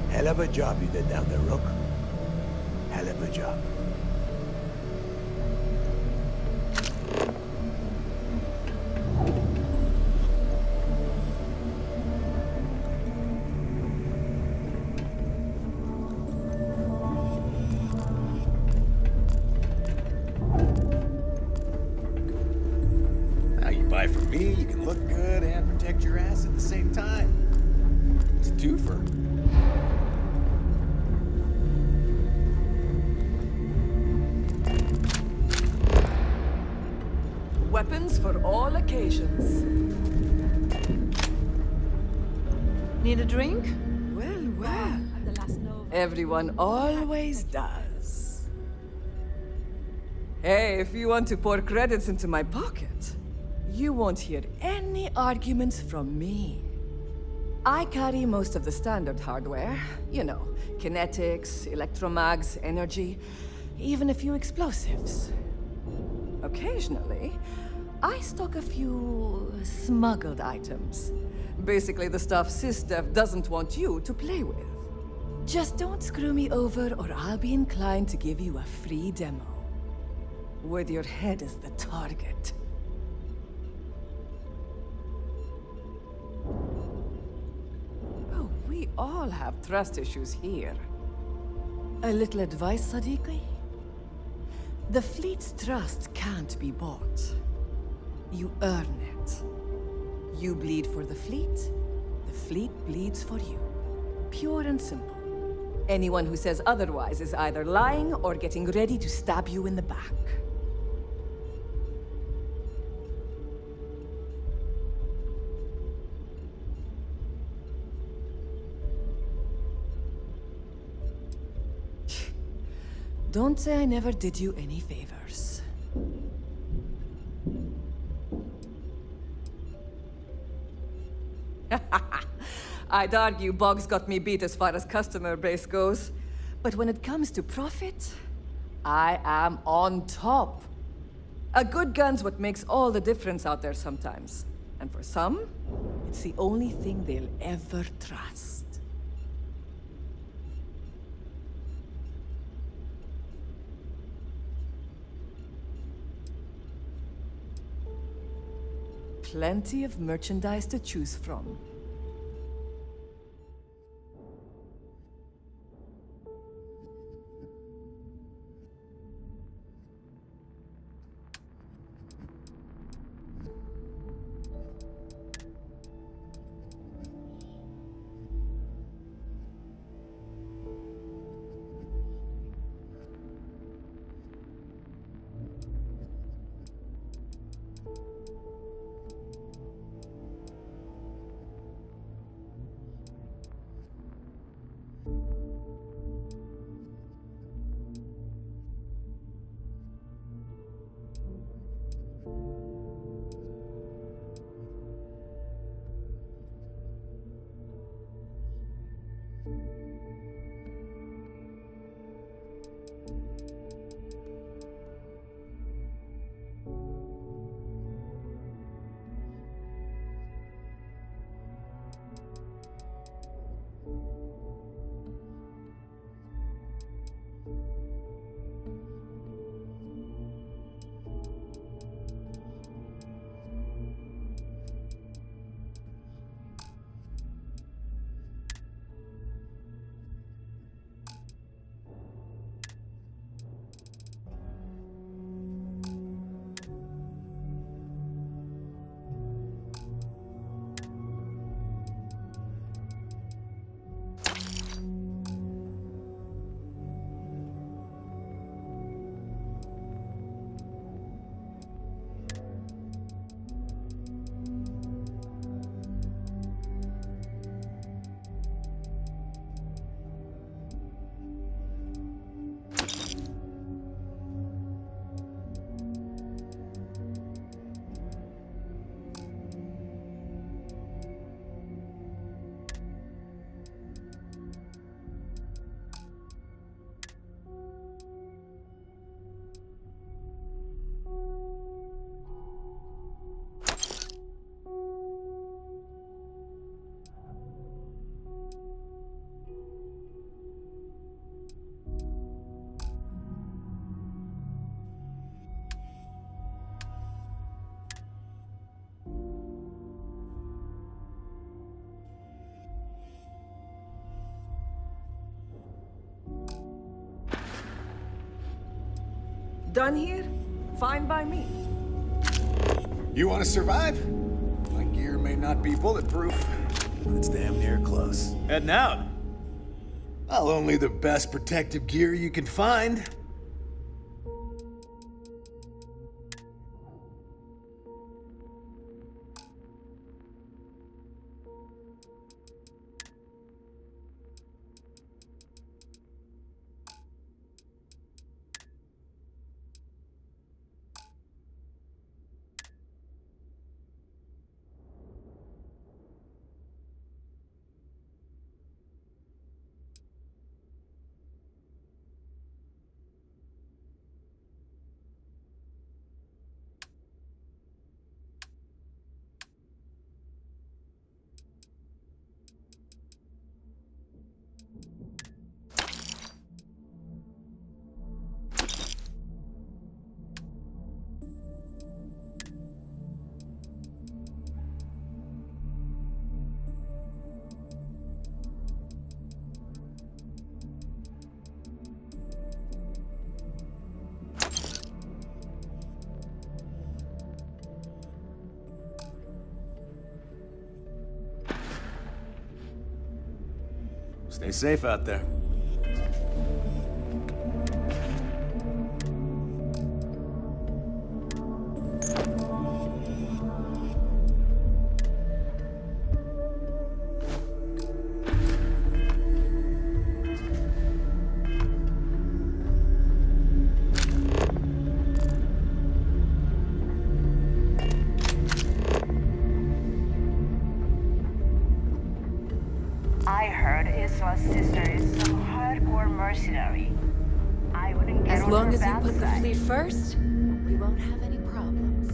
Hell of a job you did down there, Rook. Hell of a job. Now you buy from me, you can look good and protect your ass at the same time. It's a twofer. Weapons for all occasions. Need a drink? Well, well. Everyone always does. Hey, if you want to pour credits into my pocket, you won't hear any arguments from me. I carry most of the standard hardware. You know, kinetics, electromags, energy, even a few explosives. Occasionally, I stock a few smuggled items. Basically the stuff SysDev doesn't want you to play with. Just don't screw me over or I'll be inclined to give you a free demo. With your head as the target. Oh, we all have trust issues here. A little advice, Sadiqi? The fleet's trust can't be bought. You earn it. You bleed for the fleet bleeds for you. Pure and simple. Anyone who says otherwise is either lying or getting ready to stab you in the back. Don't say I never did you any favors. I'd argue Boggs got me beat as far as customer base goes. But when it comes to profit, I am on top. A good gun's what makes all the difference out there sometimes. And for some, it's the only thing they'll ever trust. Plenty of merchandise to choose from. Done here? Fine by me. You want to survive? My gear may not be bulletproof, but it's damn near close. Heading out. Well, only the best protective gear you can find. Stay safe out there. I heard Isla's sister is some hardcore mercenary. I wouldn't get As on long her as you bad put the side. fleet first, we won't have any problems.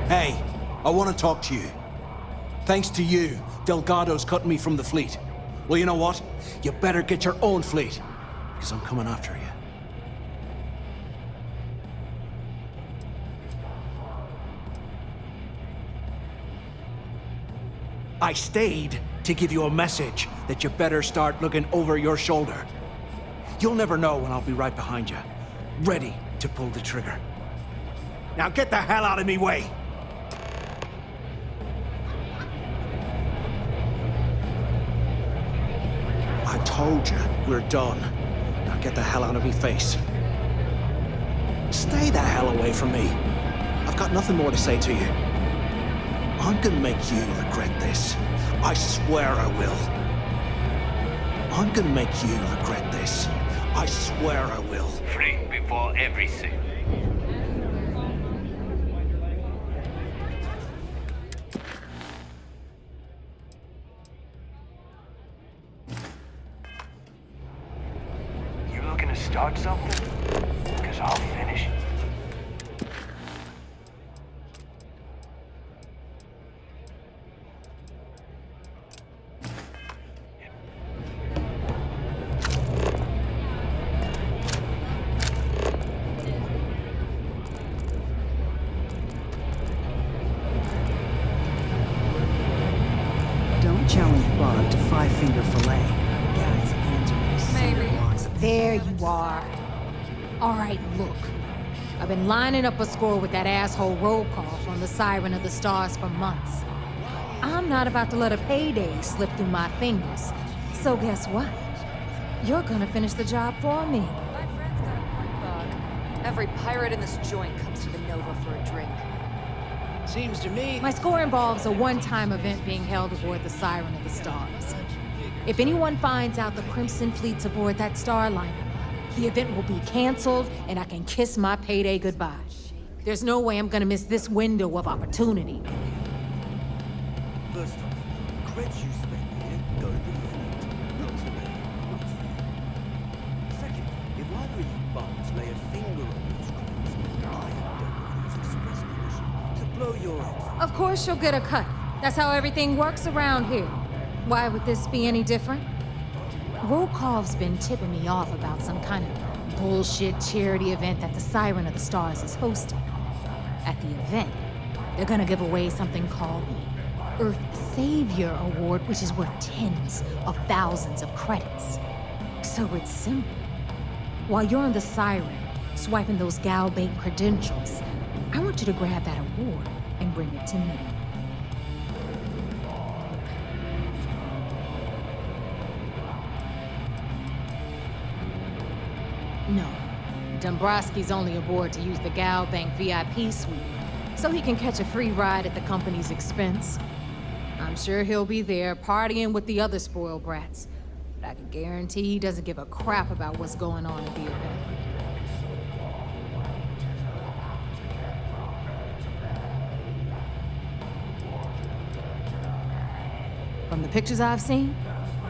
Hey, I want to talk to you. Thanks to you, Delgado's cutting me from the fleet. Well, you know what? You better get your own fleet, because I'm coming after you. I stayed to give you a message that you better start looking over your shoulder. You'll never know when I'll be right behind you, ready to pull the trigger. Now get the hell out of me way! I told you, we're done. Now get the hell out of me face. Stay the hell away from me. I've got nothing more to say to you. I'm gonna make you regret this. I swear I will. I'm gonna make you regret this. I swear I will. Free before everything. You looking to start something? Because I'll finish it. Don't challenge Bob to five-finger fillet. Guys, hands are Maybe. There you are. All right, look. I've been lining up a score with that asshole roll call from the Siren of the Stars for months. I'm not about to let a payday slip through my fingers. So guess what? You're gonna finish the job for me. My friend's got a point, Bug. Every pirate in this joint comes to the Nova for a drink. Seems to me... My score involves a one-time event being held aboard the Siren of the Stars. If anyone finds out the Crimson Fleet's aboard that Starliner, the event will be canceled and I can kiss my payday goodbye. There's no way I'm gonna miss this window of opportunity. First off, creds you spend here go to the fleet, not to me, not to you. Second, if either of you bums lay a finger on those creds, I don't know whose express permission. blow your head. Of course you'll get a cut. That's how everything works around here. Why would this be any different? Rokov's been tipping me off about some kind of bullshit charity event that the Siren of the Stars is hosting. At the event, they're gonna give away something called the Earth Savior Award, which is worth tens of thousands of credits. So it's simple. While you're on the Siren, swiping those Galbank credentials, I want you to grab that award and bring it to me. No, Dombrowski's only aboard to use the Galbank VIP suite, so he can catch a free ride at the company's expense. I'm sure he'll be there partying with the other spoiled brats, but I can guarantee he doesn't give a crap about what's going on at the event. From the pictures I've seen,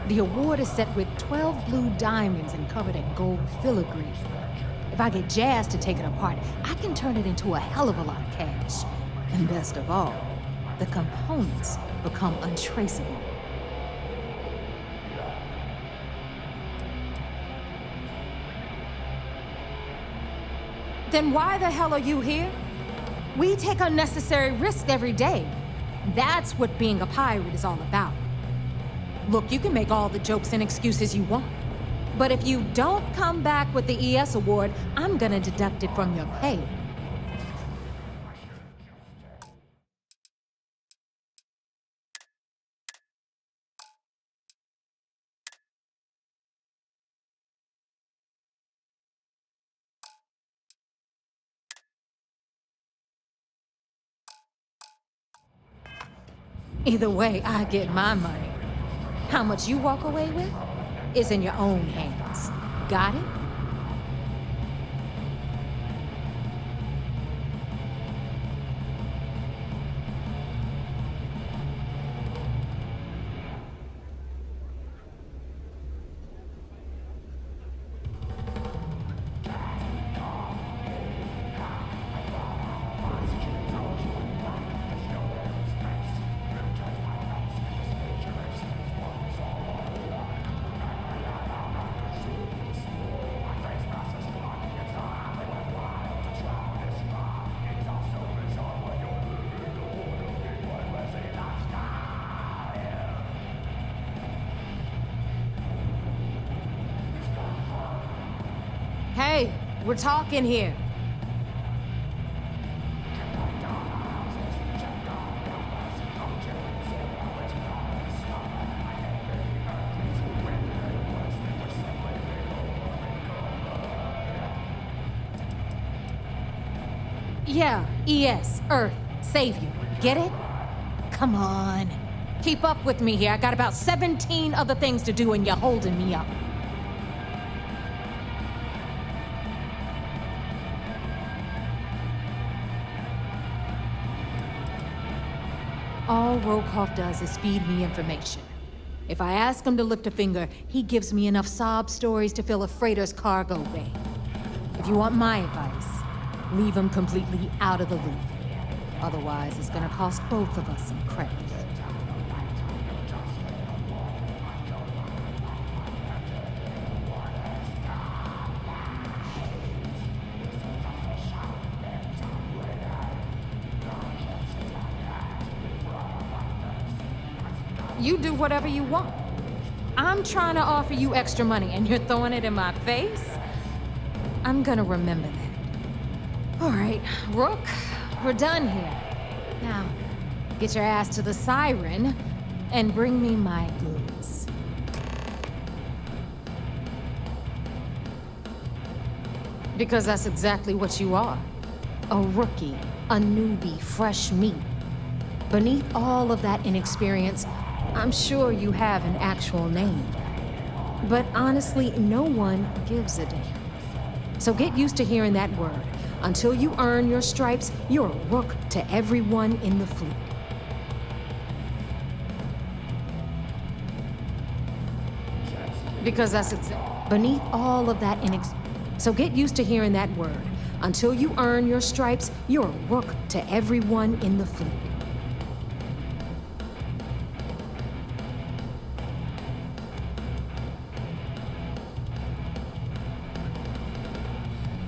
the award is set with 12 blue diamonds and covered in gold filigree. If I get Jazz to take it apart, I can turn it into a hell of a lot of cash. And best of all, the components become untraceable. Then why the hell are you here? We take unnecessary risks every day. That's what being a pirate is all about. Look, you can make all the jokes and excuses you want. But if you don't come back with the ES award, I'm gonna deduct it from your pay. Either way, I get my money. How much you walk away with is in your own hands. Got it? Hey, we're talking here. Yeah, ES, Earth, Savior. Get it? Come on. Keep up with me here. I got about 17 other things to do and you're holding me up. All Rokov does is feed me information. If I ask him to lift a finger, he gives me enough sob stories to fill a freighter's cargo bay. If you want my advice, leave him completely out of the loop. Otherwise, it's gonna cost both of us some credits. You do whatever you want. I'm trying to offer you extra money and you're throwing it in my face? I'm gonna remember that. All right, Rook, we're done here. Now, get your ass to the Siren and bring me my goods. Because that's exactly what you are. A rookie, a newbie, fresh meat. Beneath all of that inexperience, I'm sure you have an actual name. But honestly, no one gives a damn. So get used to hearing that word. Until you earn your stripes, you're a rook to everyone in the fleet. Because that's beneath all of that So get used to hearing that word. Until you earn your stripes, you're a rook to everyone in the fleet.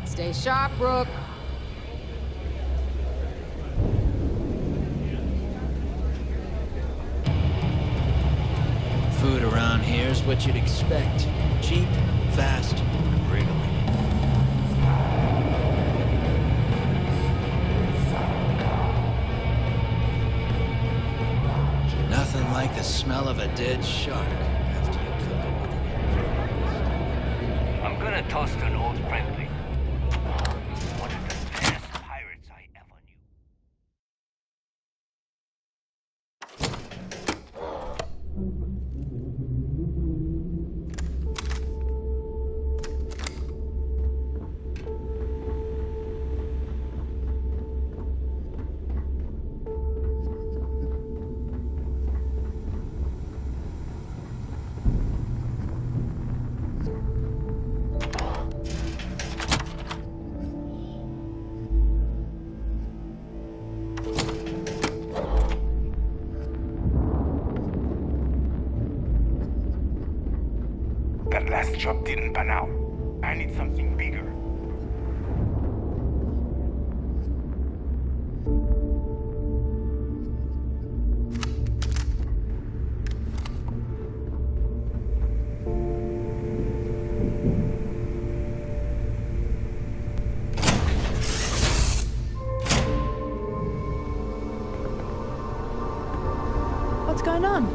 Stay sharp, Rook. Food around here's what you'd expect. Cheap, fast, wriggling. Nothing like the smell of a dead shark after you cook it with an I'm gonna toast an old friendly. One of the best pirates I ever knew. That last job didn't pan out. I need something bigger. What's going on?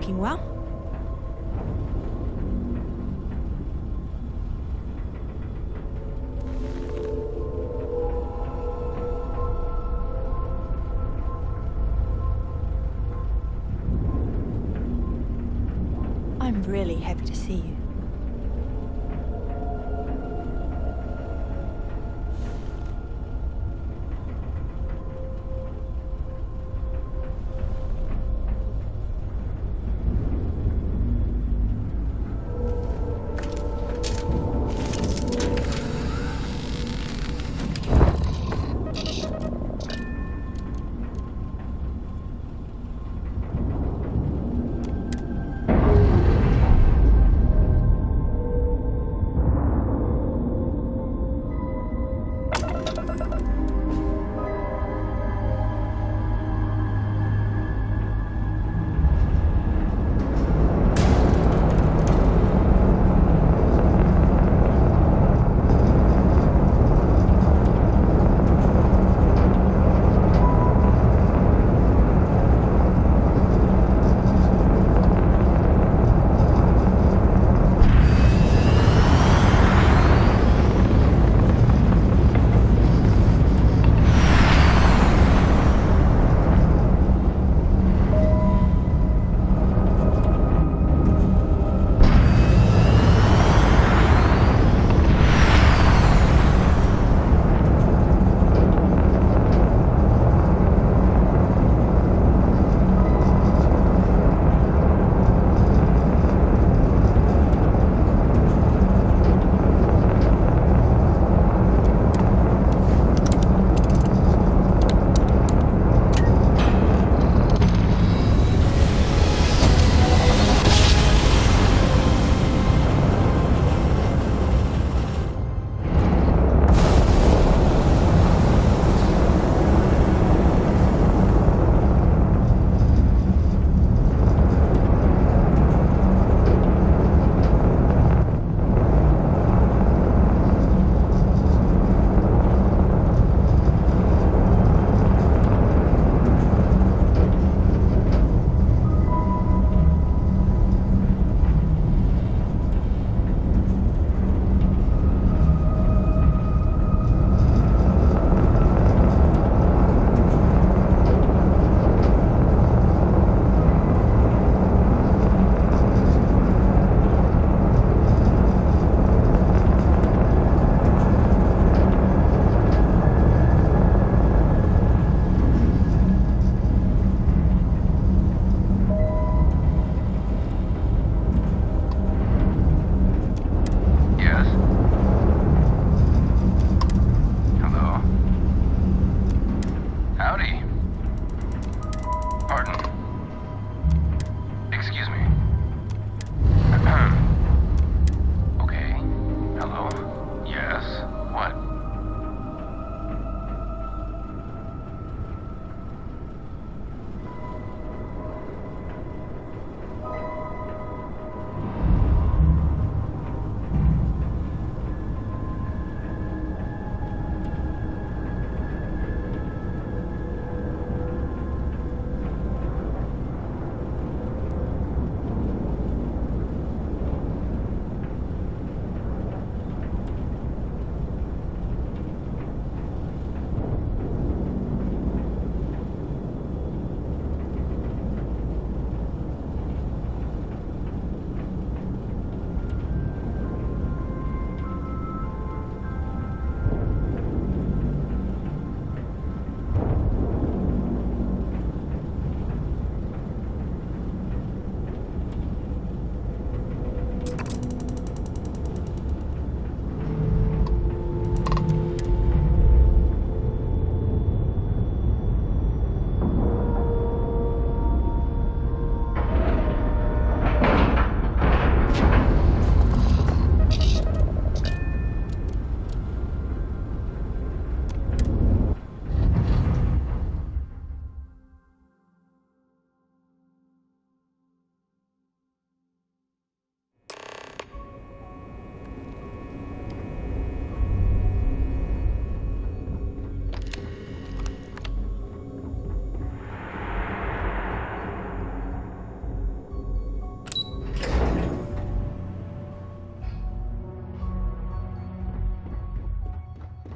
working well. I'm really happy to see you.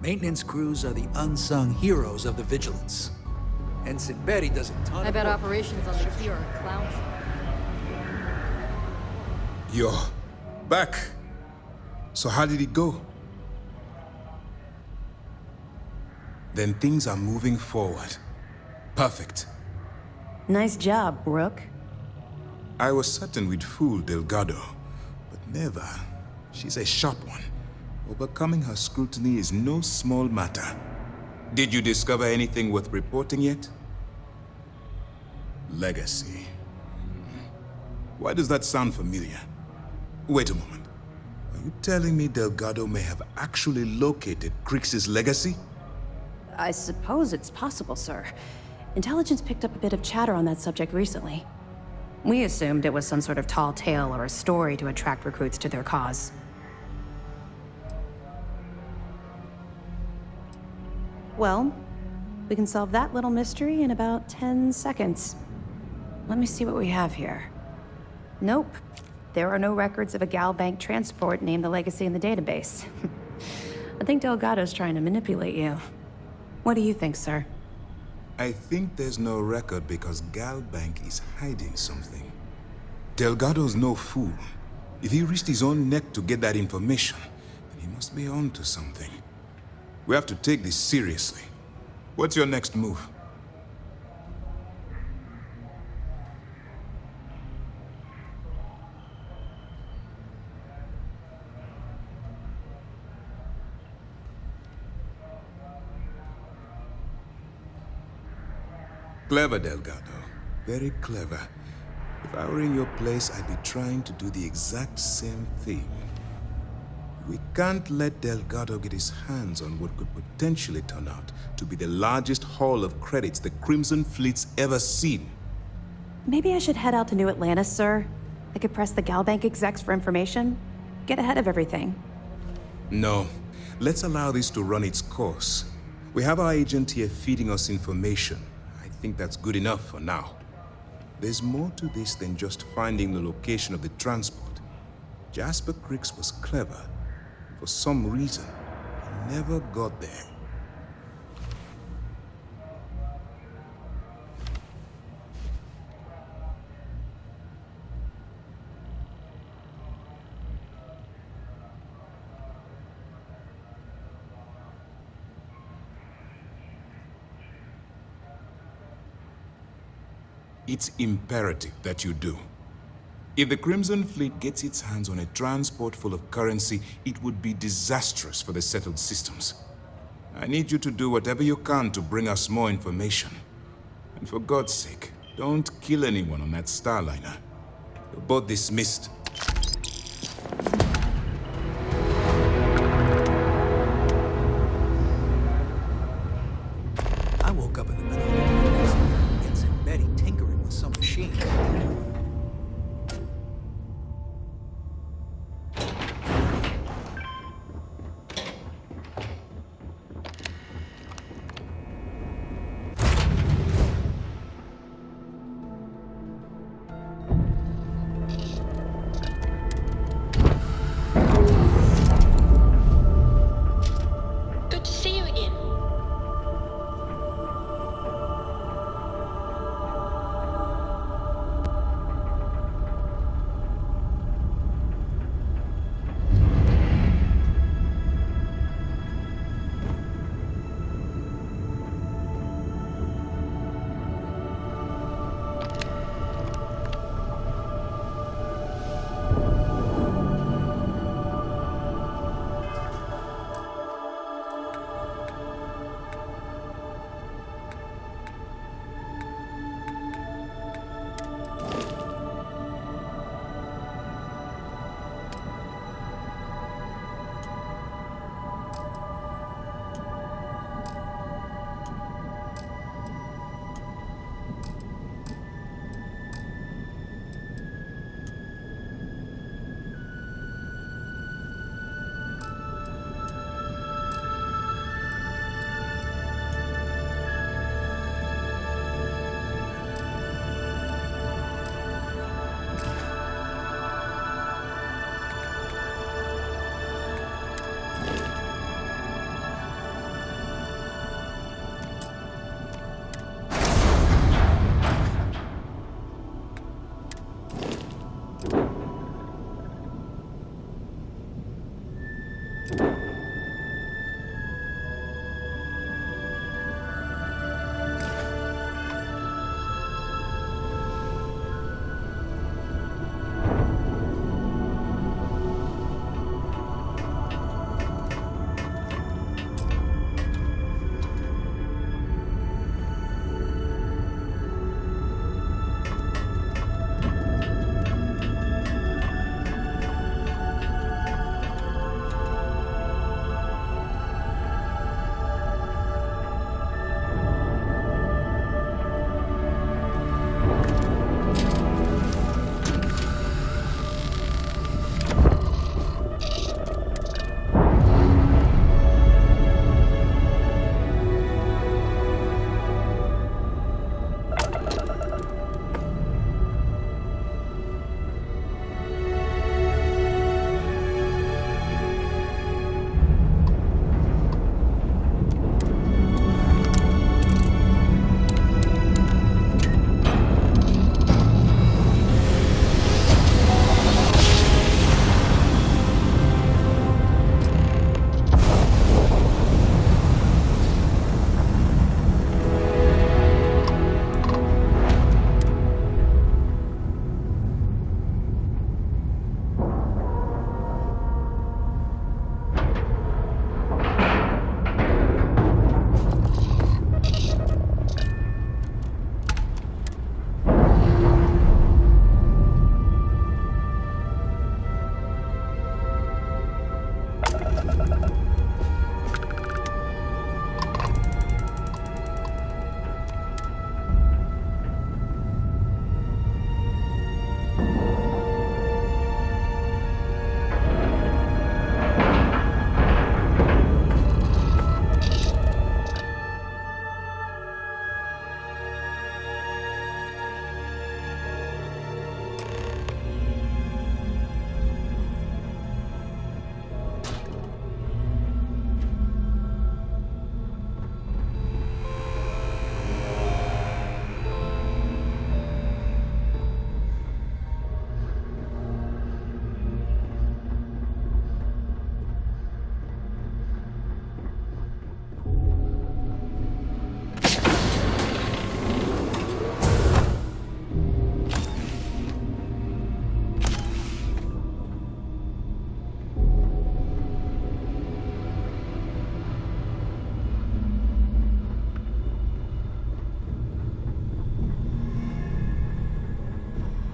Maintenance crews are the unsung heroes of the Vigilance. Ensign Betty does a ton I of bet work. operations on the Key are a clown show. You're back. So how did it go? Then things are moving forward. Perfect. Nice job, Rook. I was certain we'd fool Delgado, but never. She's a sharp one. Overcoming her scrutiny is no small matter. Did you discover anything worth reporting yet? Legacy. Why does that sound familiar? Wait a moment. Are you telling me Delgado may have actually located Crix's legacy? I suppose it's possible, sir. Intelligence picked up a bit of chatter on that subject recently. We assumed it was some sort of tall tale or a story to attract recruits to their cause. Well, we can solve that little mystery in about 10 seconds. Let me see what we have here. Nope. There are no records of a Gal Bank transport named the Legacy in the database. I think Delgado's trying to manipulate you. What do you think, sir? I think there's no record because Gal Bank is hiding something. Delgado's no fool. If he risked his own neck to get that information, then he must be on to something. We have to take this seriously. What's your next move? Clever, Delgado. Very clever. If I were in your place, I'd be trying to do the exact same thing. We can't let Delgado get his hands on what could potentially turn out to be the largest haul of credits the Crimson Fleet's ever seen. Maybe I should head out to New Atlantis, sir. I could press the Gal Bank execs for information. Get ahead of everything. No. Let's allow this to run its course. We have our agent here feeding us information. I think that's good enough for now. There's more to this than just finding the location of the transport. Jasper Crix was clever. For some reason, he never got there. It's imperative that you do. If the Crimson Fleet gets its hands on a transport full of currency, it would be disastrous for the settled systems. I need you to do whatever you can to bring us more information. And for God's sake, don't kill anyone on that Starliner. You're both dismissed. I woke up in the middle of the night. Ensign Betty tinkering with some machine.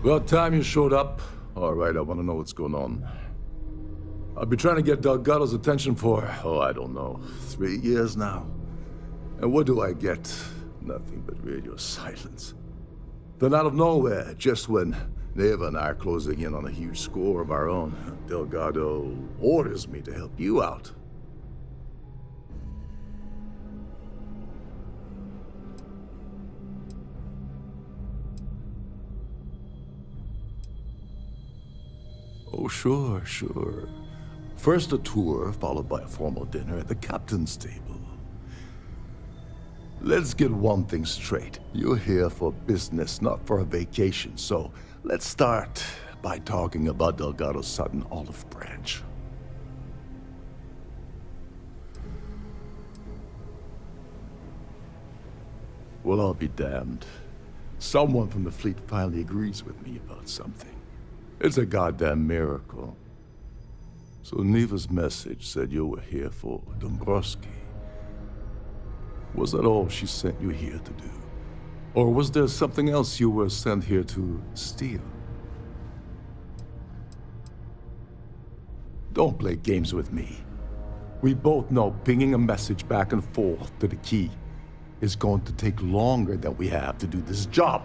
About time you showed up. All right, I want to know what's going on. I've been trying to get Delgado's attention for, I don't know, 3 years now. And what do I get? Nothing but radio silence. Then out of nowhere, just when Neva and I are closing in on a huge score of our own, Delgado orders me to help you out. Oh, sure. First a tour, followed by a formal dinner at the captain's table. Let's get one thing straight. You're here for business, not for a vacation, so let's start by talking about Delgado's sudden olive branch. Well, I'll be damned. Someone from the fleet finally agrees with me about something. It's a goddamn miracle. So Neva's message said you were here for Dombrowski. Was that all she sent you here to do? Or was there something else you were sent here to steal? Don't play games with me. We both know pinging a message back and forth to the key is going to take longer than we have to do this job.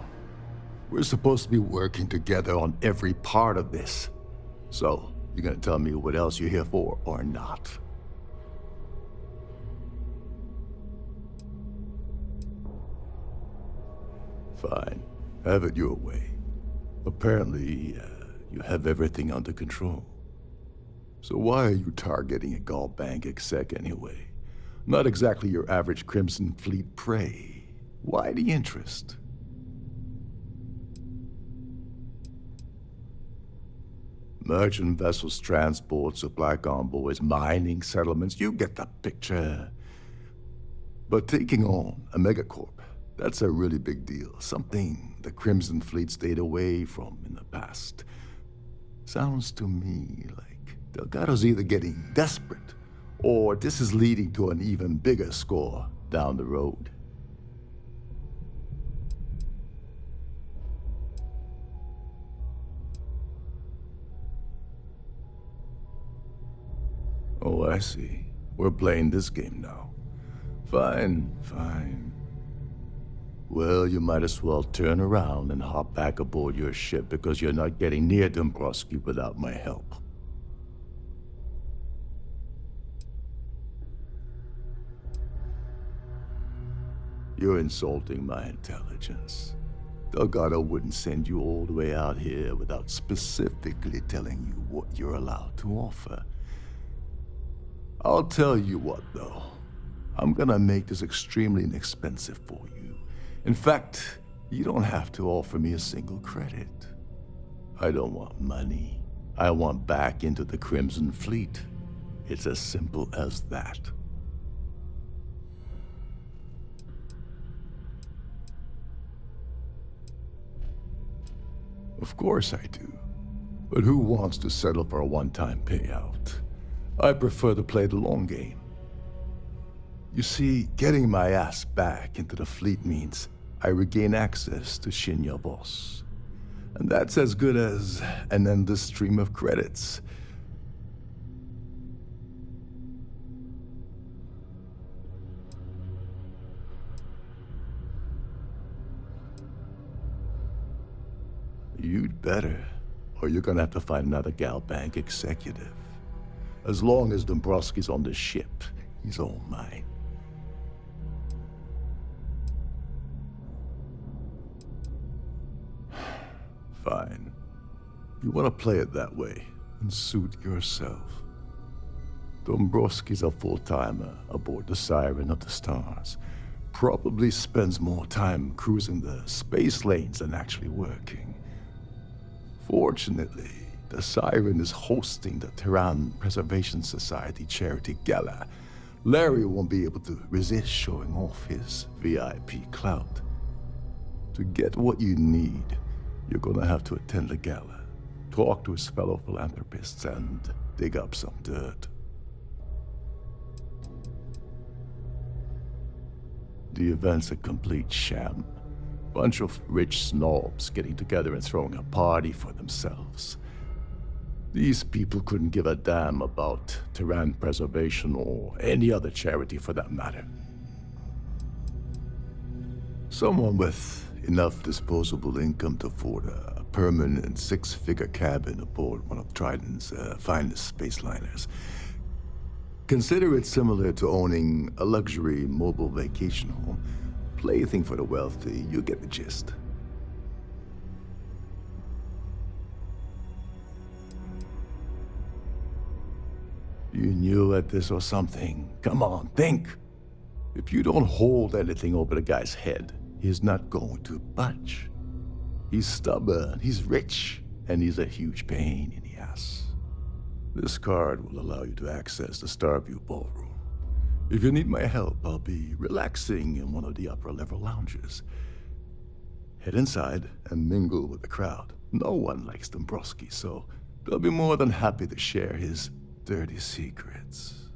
We're supposed to be working together on every part of this. So, you're gonna tell me what else you're here for or not? Fine. Have it your way. Apparently, you have everything under control. So why are you targeting a Gallbank exec anyway? Not exactly your average Crimson Fleet prey. Why the interest? Merchant vessels, transport, supply convoys, mining settlements, you get the picture. But taking on a megacorp, that's a really big deal. Something the Crimson Fleet stayed away from in the past. Sounds to me like Delgado's either getting desperate, or this is leading to an even bigger score down the road. Oh, I see. We're playing this game now. Fine. Well, you might as well turn around and hop back aboard your ship because you're not getting near Dombrowski without my help. You're insulting my intelligence. Delgado wouldn't send you all the way out here without specifically telling you what you're allowed to offer. I'll tell you what, though. I'm gonna make this extremely inexpensive for you. In fact, you don't have to offer me a single credit. I don't want money. I want back into the Crimson Fleet. It's as simple as that. Of course I do. But who wants to settle for a one-time payout? I prefer to play the long game. You see, getting my ass back into the fleet means I regain access to Shinya Boss. And that's as good as an endless stream of credits. You'd better, or you're gonna have to find another Gallbank executive. As long as Dombrowski's on the ship, he's all mine. Fine. You want to play it that way, and suit yourself. Dombrowski's a full-timer aboard the Siren of the Stars. Probably spends more time cruising the space lanes than actually working. Fortunately, the Siren is hosting the Terran Preservation Society charity gala. Larry won't be able to resist showing off his VIP clout. To get what you need, you're gonna have to attend the gala, talk to his fellow philanthropists, and dig up some dirt. The event's a complete sham. Bunch of rich snobs getting together and throwing a party for themselves. These people couldn't give a damn about Terran preservation or any other charity for that matter. Someone with enough disposable income to afford a permanent six-figure cabin aboard one of Trident's finest spaceliners. Consider it similar to owning a luxury mobile vacation home. Plaything for the wealthy, you get the gist. You knew at this or something. Come on, think. If you don't hold anything over the guy's head, he's not going to budge. He's stubborn, he's rich, and he's a huge pain in the ass. This card will allow you to access the Starfield ballroom. If you need my help, I'll be relaxing in one of the upper-level lounges. Head inside and mingle with the crowd. No one likes Dombrowski, so they'll be more than happy to share his dirty secrets.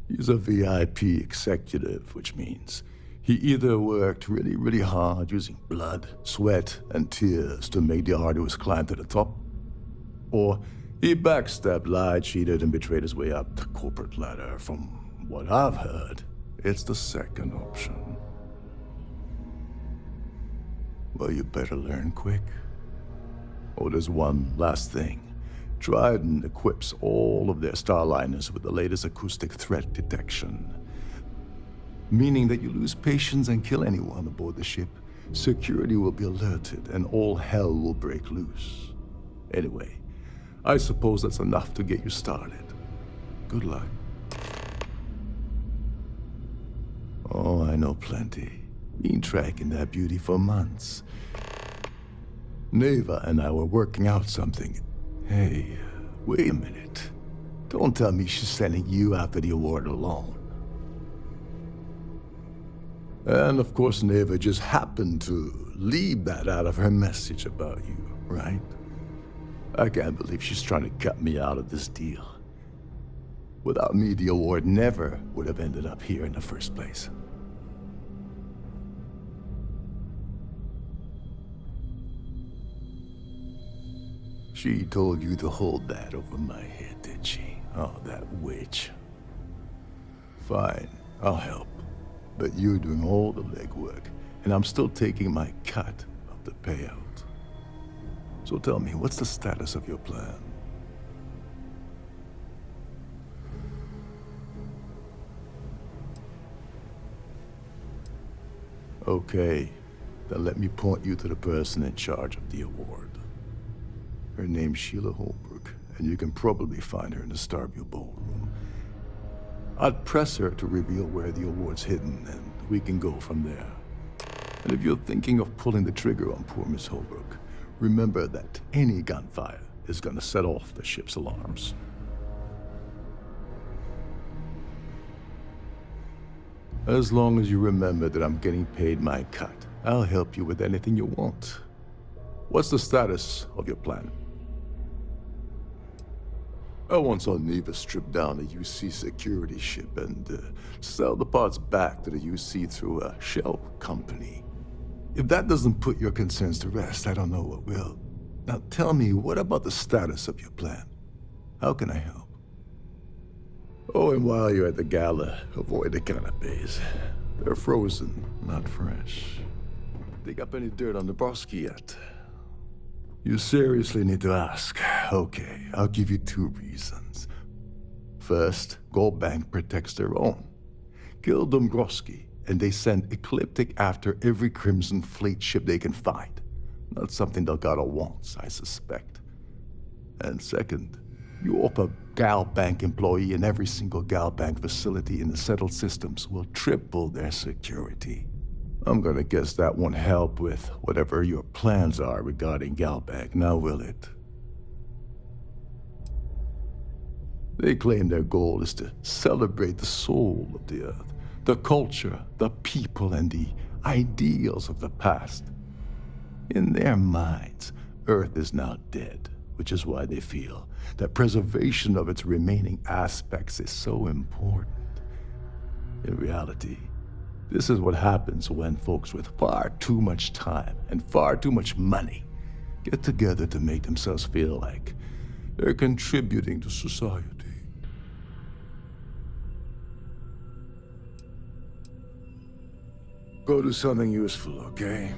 He's a VIP executive, which means he either worked really, really hard using blood, sweat, and tears to make the arduous climb to the top, or he backstabbed, lied, cheated, and betrayed his way up the corporate ladder. From what I've heard, it's the second option. Well, you better learn quick. Oh, there's one last thing. Trident equips all of their starliners with the latest acoustic threat detection. Meaning that you lose patience and kill anyone aboard the ship, security will be alerted and all hell will break loose. Anyway, I suppose that's enough to get you started. Good luck. Oh, I know plenty. Been tracking that beauty for months. Neva and I were working out something. Hey, wait a minute. Don't tell me she's sending you after the award alone. And of course, Neva just happened to leave that out of her message about you, right? I can't believe she's trying to cut me out of this deal. Without me, the award never would have ended up here in the first place. She told you to hold that over my head, did she? Oh, that witch. Fine, I'll help. But you're doing all the legwork, and I'm still taking my cut of the payout. So tell me, what's the status of your plan? Okay, then let me point you to the person in charge of the award. Her name's Sheila Holbrook, and you can probably find her in the Starfield ballroom. I'd press her to reveal where the award's hidden, and we can go from there. And if you're thinking of pulling the trigger on poor Miss Holbrook, remember that any gunfire is gonna set off the ship's alarms. As long as you remember that I'm getting paid my cut, I'll help you with anything you want. What's the status of your plan? I once saw Neva strip down a UC security ship and sell the parts back to the UC through a shell company. If that doesn't put your concerns to rest, I don't know what will. Now tell me, what about the status of your plan? How can I help? Oh, and while you're at the gala, avoid the canapes. They're frozen, not fresh. Dig up any dirt on Dombrowski yet? You seriously need to ask. Okay, I'll give you 2 reasons. First, Gold Bank protects their own. Kill Dombrowski, and they send Ecliptic after every Crimson Fleet ship they can find. Not something Delgado wants, I suspect. And second, you offer Gal Bank employee in every single Gal Bank facility in the settled systems will triple their security. I'm gonna guess that won't help with whatever your plans are regarding Galbank, now will it? They claim their goal is to celebrate the soul of the Earth, the culture, the people, and the ideals of the past. In their minds, Earth is now dead, which is why they feel that preservation of its remaining aspects is so important. In reality, this is what happens when folks with far too much time and far too much money get together to make themselves feel like they're contributing to society. Go do something useful, okay?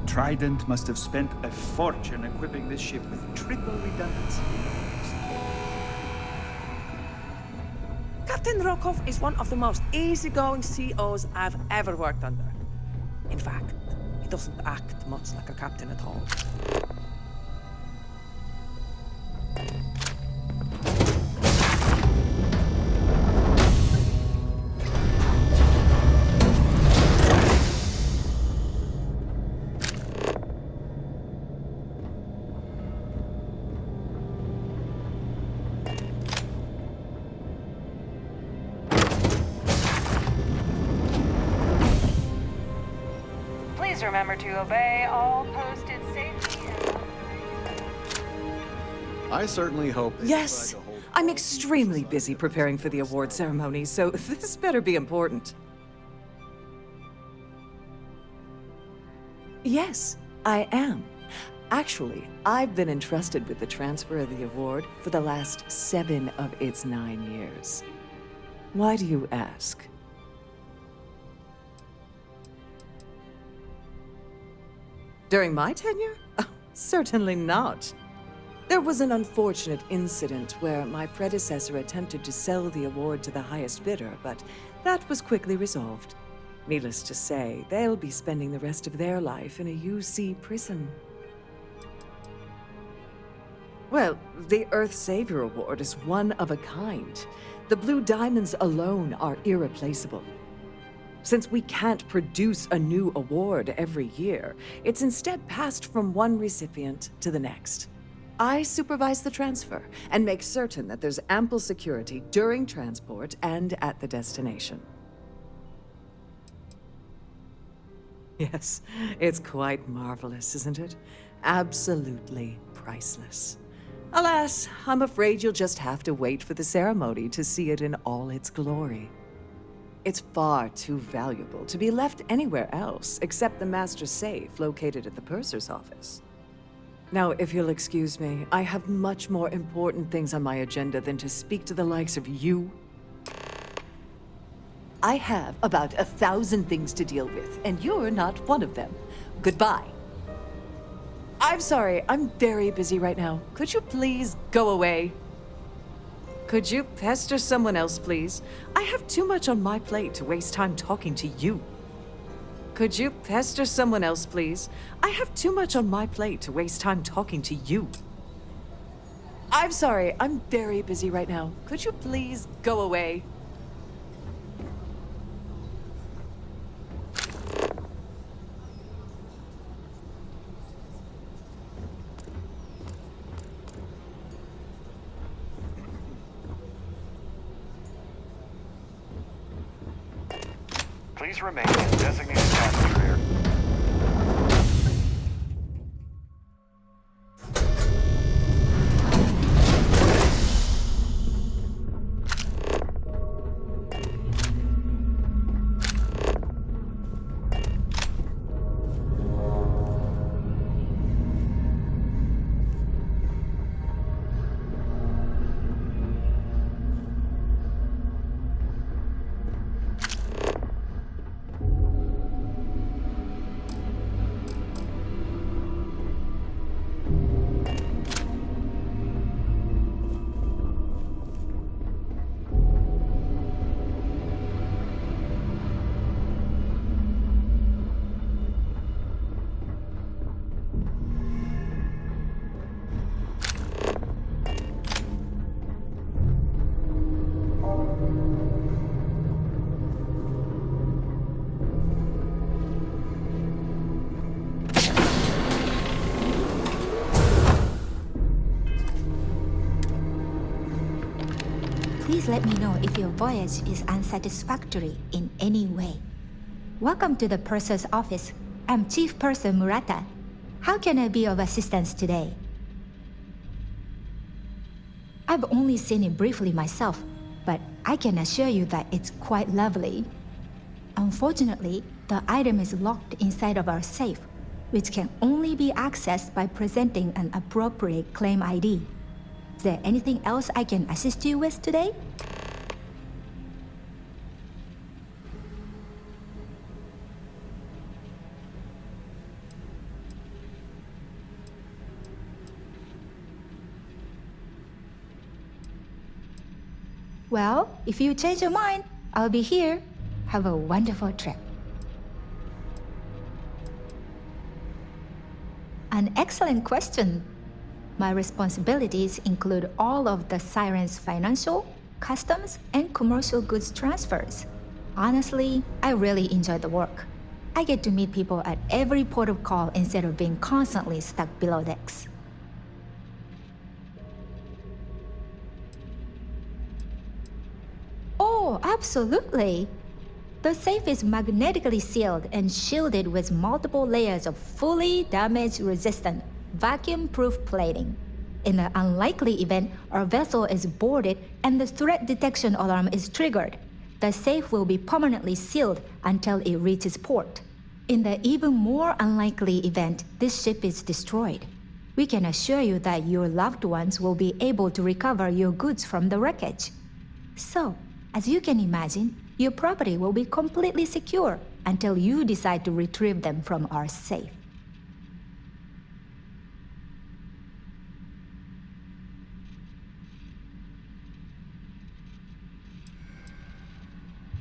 Trident must have spent a fortune equipping this ship with triple redundancy. Captain Rokov is one of the most easygoing COs I've ever worked under. In fact, he doesn't act much like a captain at all. Please remember to obey all posted safety and... I certainly hope they Yes, decide to hold I'm extremely busy preparing for the award ceremony, so this better be important. Yes, I am. Actually, I've been entrusted with the transfer of the award for the last 7 of its 9 years. Why do you ask? During my tenure? Oh, certainly not. There was an unfortunate incident where my predecessor attempted to sell the award to the highest bidder, but that was quickly resolved. Needless to say, they'll be spending the rest of their life in a UC prison. Well, the Earth Savior Award is one of a kind. The Blue Diamonds alone are irreplaceable. Since we can't produce a new award every year, it's instead passed from one recipient to the next. I supervise the transfer and make certain that there's ample security during transport and at the destination. Yes, it's quite marvelous, isn't it? Absolutely priceless. Alas, I'm afraid you'll just have to wait for the ceremony to see it in all its glory. It's far too valuable to be left anywhere else except the master safe located at the purser's office. Now, if you'll excuse me, I have much more important things on my agenda than to speak to the likes of you. I have about 1,000 things to deal with, and you're not one of them. Goodbye. I'm sorry, I'm very busy right now. Could you please go away? Could you pester someone else, please? I have too much on my plate to waste time talking to you. Could you pester someone else, please? I have too much on my plate to waste time talking to you. I'm sorry, I'm very busy right now. Could you please go away? Please remain in designated passenger area. Please let me know if your voyage is unsatisfactory in any way. Welcome to the Purser's office. I'm Chief Purser Murata. How can I be of assistance today? I've only seen it briefly myself, but I can assure you that it's quite lovely. Unfortunately, the item is locked inside of our safe, which can only be accessed by presenting an appropriate claim ID. Is there anything else I can assist you with today? Well, if you change your mind, I'll be here. Have a wonderful trip. An excellent question. My responsibilities include all of the Siren's financial, customs, and commercial goods transfers. Honestly, I really enjoy the work. I get to meet people at every port of call instead of being constantly stuck below decks. Oh, absolutely. The safe is magnetically sealed and shielded with multiple layers of fully damage-resistant, vacuum-proof plating. In the unlikely event our vessel is boarded and the threat detection alarm is triggered, the safe will be permanently sealed until it reaches port. In the even more unlikely event this ship is destroyed, we can assure you that your loved ones will be able to recover your goods from the wreckage. So, as you can imagine, your property will be completely secure until you decide to retrieve them from our safe.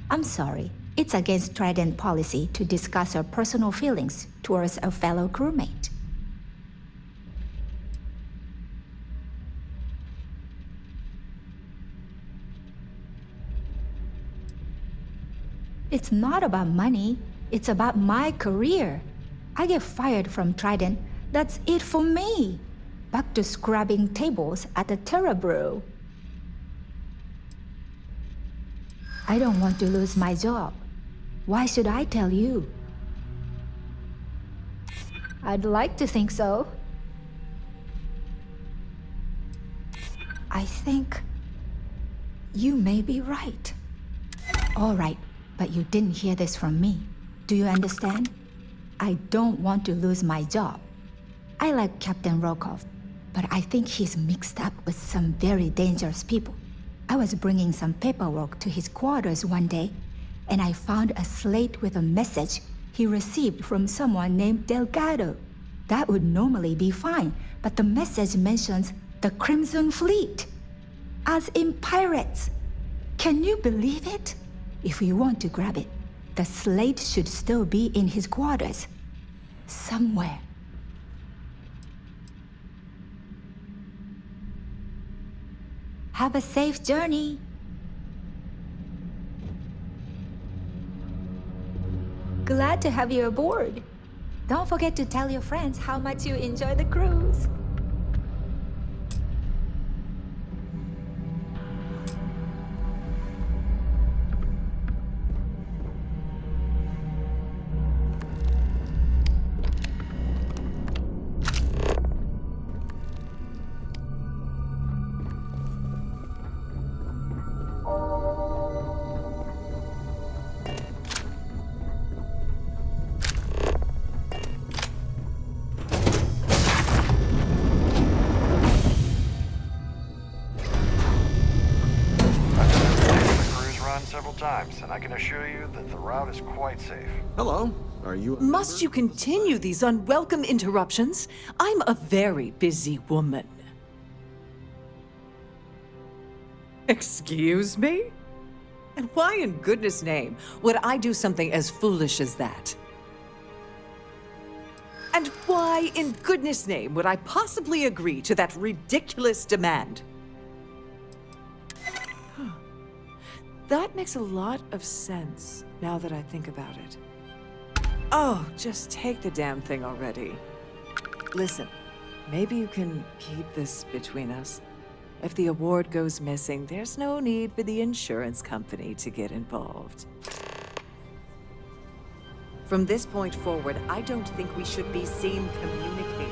I'm sorry, it's against Trident policy to discuss our personal feelings towards a fellow crewmate. It's not about money, it's about my career. I get fired from Trident, that's it for me. Back to scrubbing tables at the Terra Brew. I don't want to lose my job. Why should I tell you? I'd like to think so. I think you may be right. All right. But you didn't hear this from me. Do you understand? I don't want to lose my job. I like Captain Rokov, but I think he's mixed up with some very dangerous people. I was bringing some paperwork to his quarters one day, and I found a slate with a message he received from someone named Delgado. That would normally be fine, but the message mentions the Crimson Fleet, as in pirates. Can you believe it? If you want to grab it, the slate should still be in his quarters. Somewhere. Have a safe journey. Glad to have you aboard. Don't forget to tell your friends how much you enjoy the cruise. And I can assure you that the route is quite safe. Hello. Are you Must you continue these unwelcome interruptions? I'm a very busy woman. Excuse me? And why in goodness name would I do something as foolish as that? And why in goodness name would I possibly agree to that ridiculous demand? That makes a lot of sense, now that I think about it. Oh, just take the damn thing already. Listen, maybe you can keep this between us. If the award goes missing, there's no need for the insurance company to get involved. From this point forward, I don't think we should be seen communicating.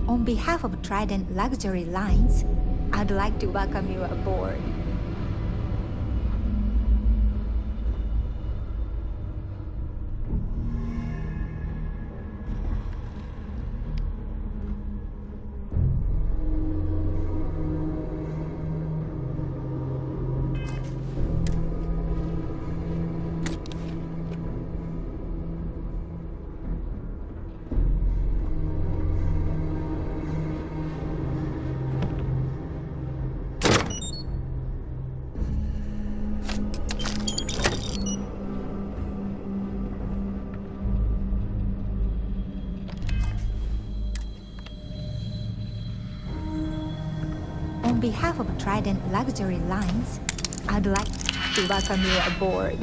On behalf of Trident Luxury Lines, I'd like to welcome you aboard. On behalf of Trident Luxury Lines, I'd like to welcome you aboard.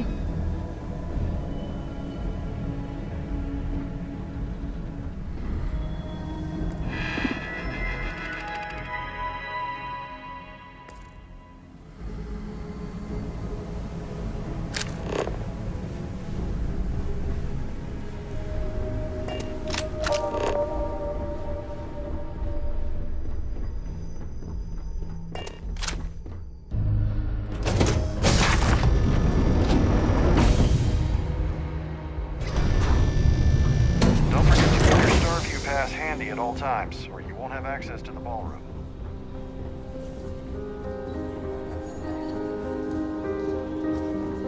At all times, or you won't have access to the ballroom.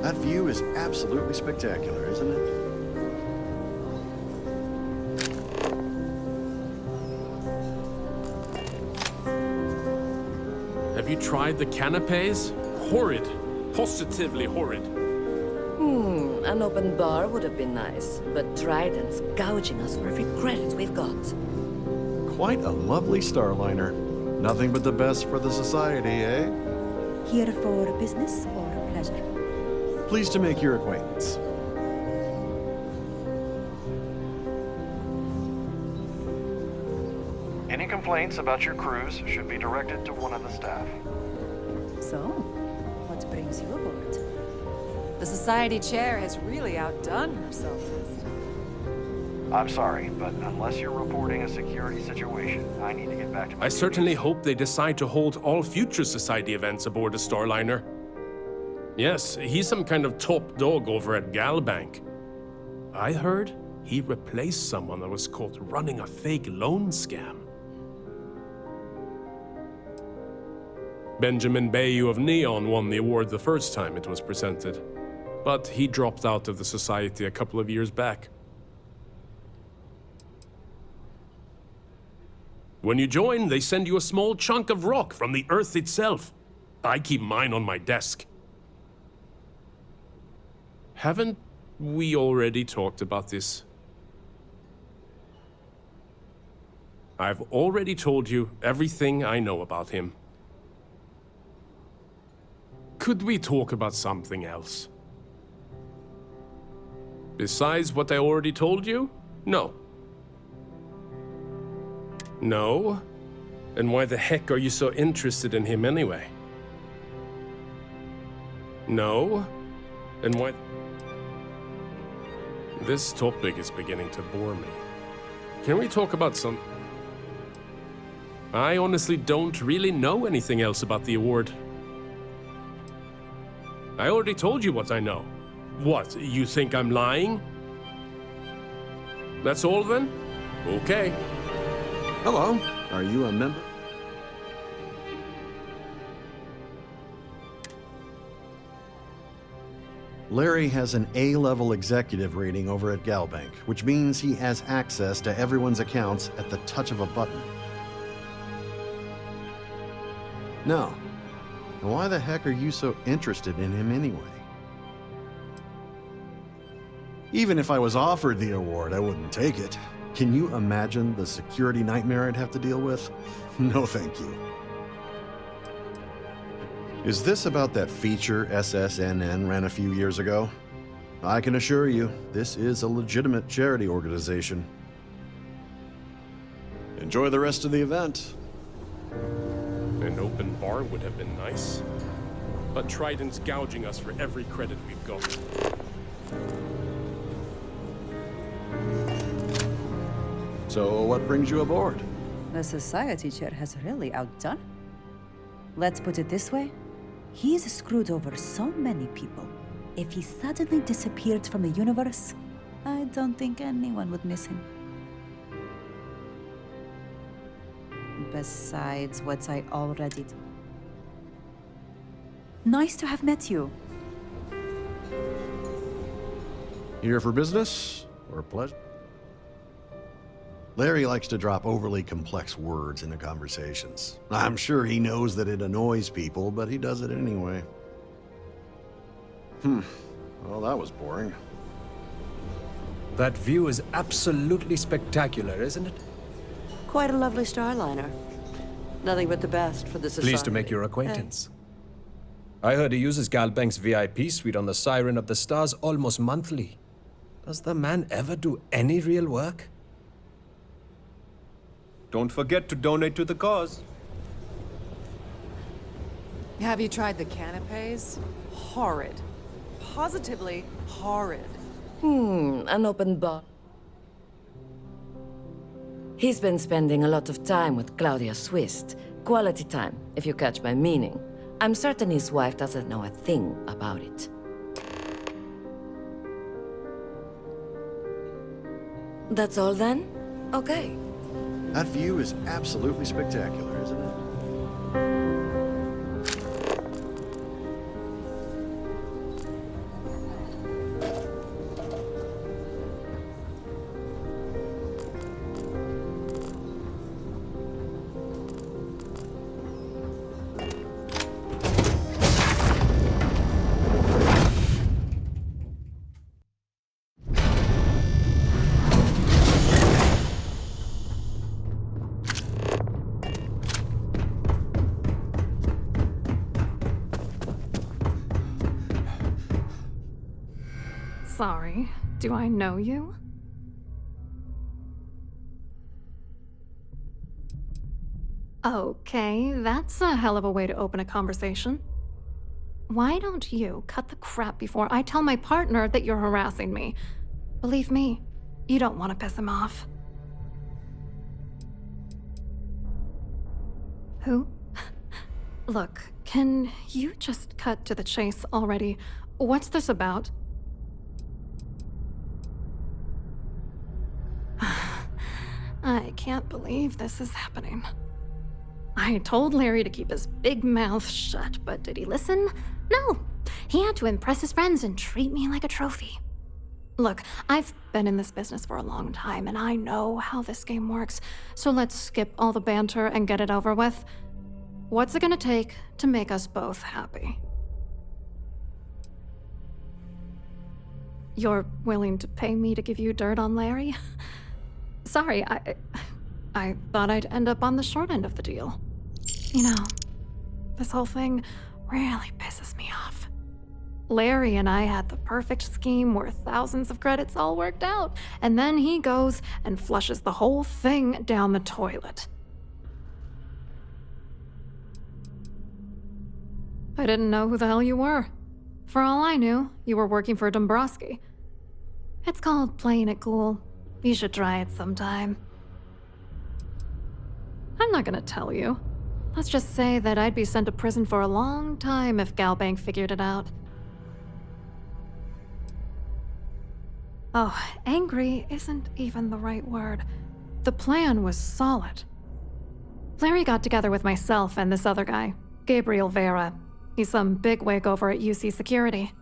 That view is absolutely spectacular, isn't it? Have you tried the canapes? Horrid. Positively horrid. An open bar would have been nice, but Trident's gouging us for every credit we've got. Quite a lovely Starliner. Nothing but the best for the society, eh? Here for business or pleasure? Pleased to make your acquaintance. Any complaints about your cruise should be directed to one of the staff. So, what brings you aboard? The Society Chair has really outdone herself this time. I'm sorry, but unless you're reporting a security situation, I need to get back to my I certainly hope they decide to hold all future Society events aboard a Starliner. Yes, he's some kind of top dog over at Galbank. I heard he replaced someone that was caught running a fake loan scam. Benjamin Bayou of Neon won the award the first time it was presented, but he dropped out of the Society a couple of years back. When you join, they send you a small chunk of rock from the Earth itself. I keep mine on my desk. Haven't we already talked about this? I've already told you everything I know about him. Could we talk about something else? Besides what I already told you? No. No? And why the heck are you so interested in him anyway? No? And why... This topic is beginning to bore me. Can we talk about some... I honestly don't really know anything else about the award. I already told you what I know. What, you think I'm lying? That's all then? Okay. Hello, are you a member? Larry has an A-level executive rating over at Galbank, which means he has access to everyone's accounts at the touch of a button. No. Why the heck are you so interested in him anyway? Even if I was offered the award, I wouldn't take it. Can you imagine the security nightmare I'd have to deal with? No, thank you. Is this about that feature SSNN ran a few years ago? I can assure you, this is a legitimate charity organization. Enjoy the rest of the event. An open bar would have been nice. But Trident's gouging us for every credit we've got. So what brings you aboard? The society chair has really outdone. Let's put it this way. He's screwed over so many people. If he suddenly disappeared from the universe, I don't think anyone would miss him. Besides what I already did. Nice to have met you. Here for business or pleasure? Larry likes to drop overly complex words into conversations. I'm sure he knows that it annoys people, but he does it anyway. Well, that was boring. That view is absolutely spectacular, isn't it? Quite a lovely Starliner. Nothing but the best for the society. Pleased to make your acquaintance. I heard he uses Galbank's VIP suite on the Siren of the Stars almost monthly. Does the man ever do any real work? Don't forget to donate to the cause. Have you tried the canapes? Horrid. Positively horrid. An open bar. He's been spending a lot of time with Claudia Swist. Quality time, if you catch my meaning. I'm certain his wife doesn't know a thing about it. That's all then? Okay. That view is absolutely spectacular, isn't it? Sorry, do I know you? Okay, that's a hell of a way to open a conversation. Why don't you cut the crap before I tell my partner that you're harassing me? Believe me, you don't want to piss him off. Who? Look, can you just cut to the chase already? What's this about? I can't believe this is happening. I told Larry to keep his big mouth shut, but did he listen? No. He had to impress his friends and treat me like a trophy. Look, I've been in this business for a long time, and I know how this game works, so let's skip all the banter and get it over with. What's it gonna take to make us both happy? You're willing to pay me to give you dirt on Larry? Sorry, I thought I'd end up on the short end of the deal. You know, this whole thing really pisses me off. Larry and I had the perfect scheme where thousands of credits all worked out, and then he goes and flushes the whole thing down the toilet. I didn't know who the hell you were. For all I knew, you were working for Dombrowski. It's called playing it cool. You should try it sometime. I'm not gonna tell you. Let's just say that I'd be sent to prison for a long time if Galbank figured it out. Oh, angry isn't even the right word. The plan was solid. Larry got together with myself and this other guy, Gabriel Vera. He's some bigwig over at UC Security.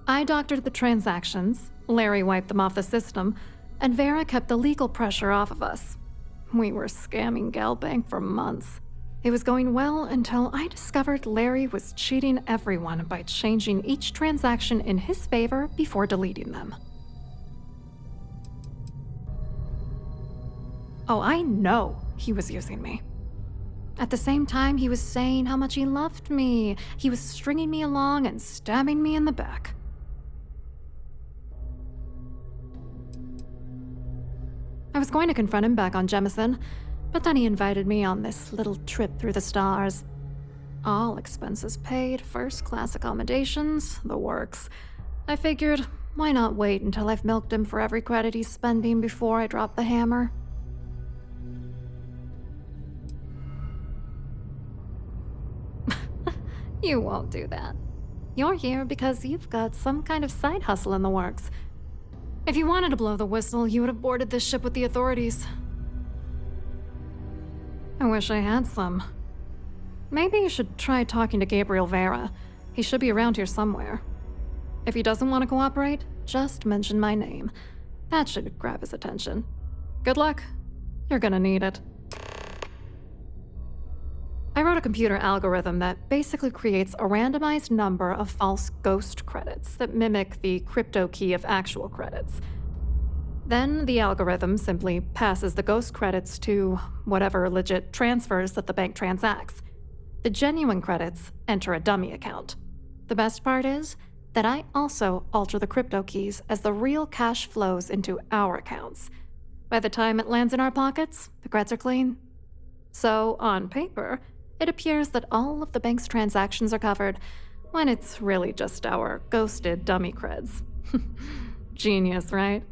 I doctored the transactions, Larry wiped them off the system, and Vera kept the legal pressure off of us. We were scamming GalBank for months. It was going well until I discovered Larry was cheating everyone by changing each transaction in his favor before deleting them. Oh, I know he was using me. At the same time, he was saying how much he loved me. He was stringing me along and stabbing me in the back. I was going to confront him back on Jemison, but then he invited me on this little trip through the stars. All expenses paid, first-class accommodations, the works. I figured, why not wait until I've milked him for every credit he's spending before I drop the hammer? You won't do that. You're here because you've got some kind of side hustle in the works. If you wanted to blow the whistle, you would have boarded this ship with the authorities. I wish I had some. Maybe you should try talking to Gabriel Vera. He should be around here somewhere. If he doesn't want to cooperate, just mention my name. That should grab his attention. Good luck. You're gonna need it. I wrote a computer algorithm that basically creates a randomized number of false ghost credits that mimic the crypto key of actual credits. Then the algorithm simply passes the ghost credits to whatever legit transfers that the bank transacts. The genuine credits enter a dummy account. The best part is that I also alter the crypto keys as the real cash flows into our accounts. By the time it lands in our pockets, the creds are clean. So, on paper, it appears that all of the bank's transactions are covered, when it's really just our ghosted dummy creds. Genius, right?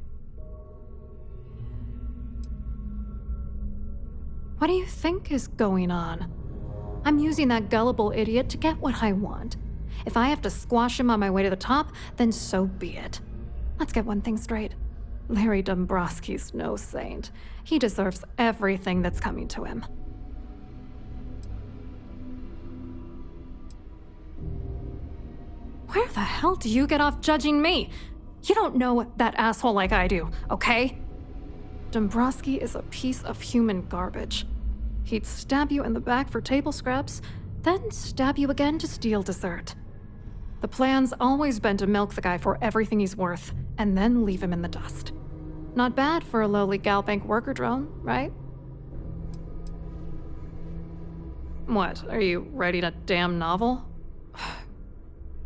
What do you think is going on? I'm using that gullible idiot to get what I want. If I have to squash him on my way to the top, then so be it. Let's get one thing straight. Larry Dombrowski's no saint. He deserves everything that's coming to him. Where the hell do you get off judging me? You don't know that asshole like I do, okay? Dombrowski is a piece of human garbage. He'd stab you in the back for table scraps, then stab you again to steal dessert. The plan's always been to milk the guy for everything he's worth, and then leave him in the dust. Not bad for a lowly GalBank worker drone, right? What, are you writing a damn novel?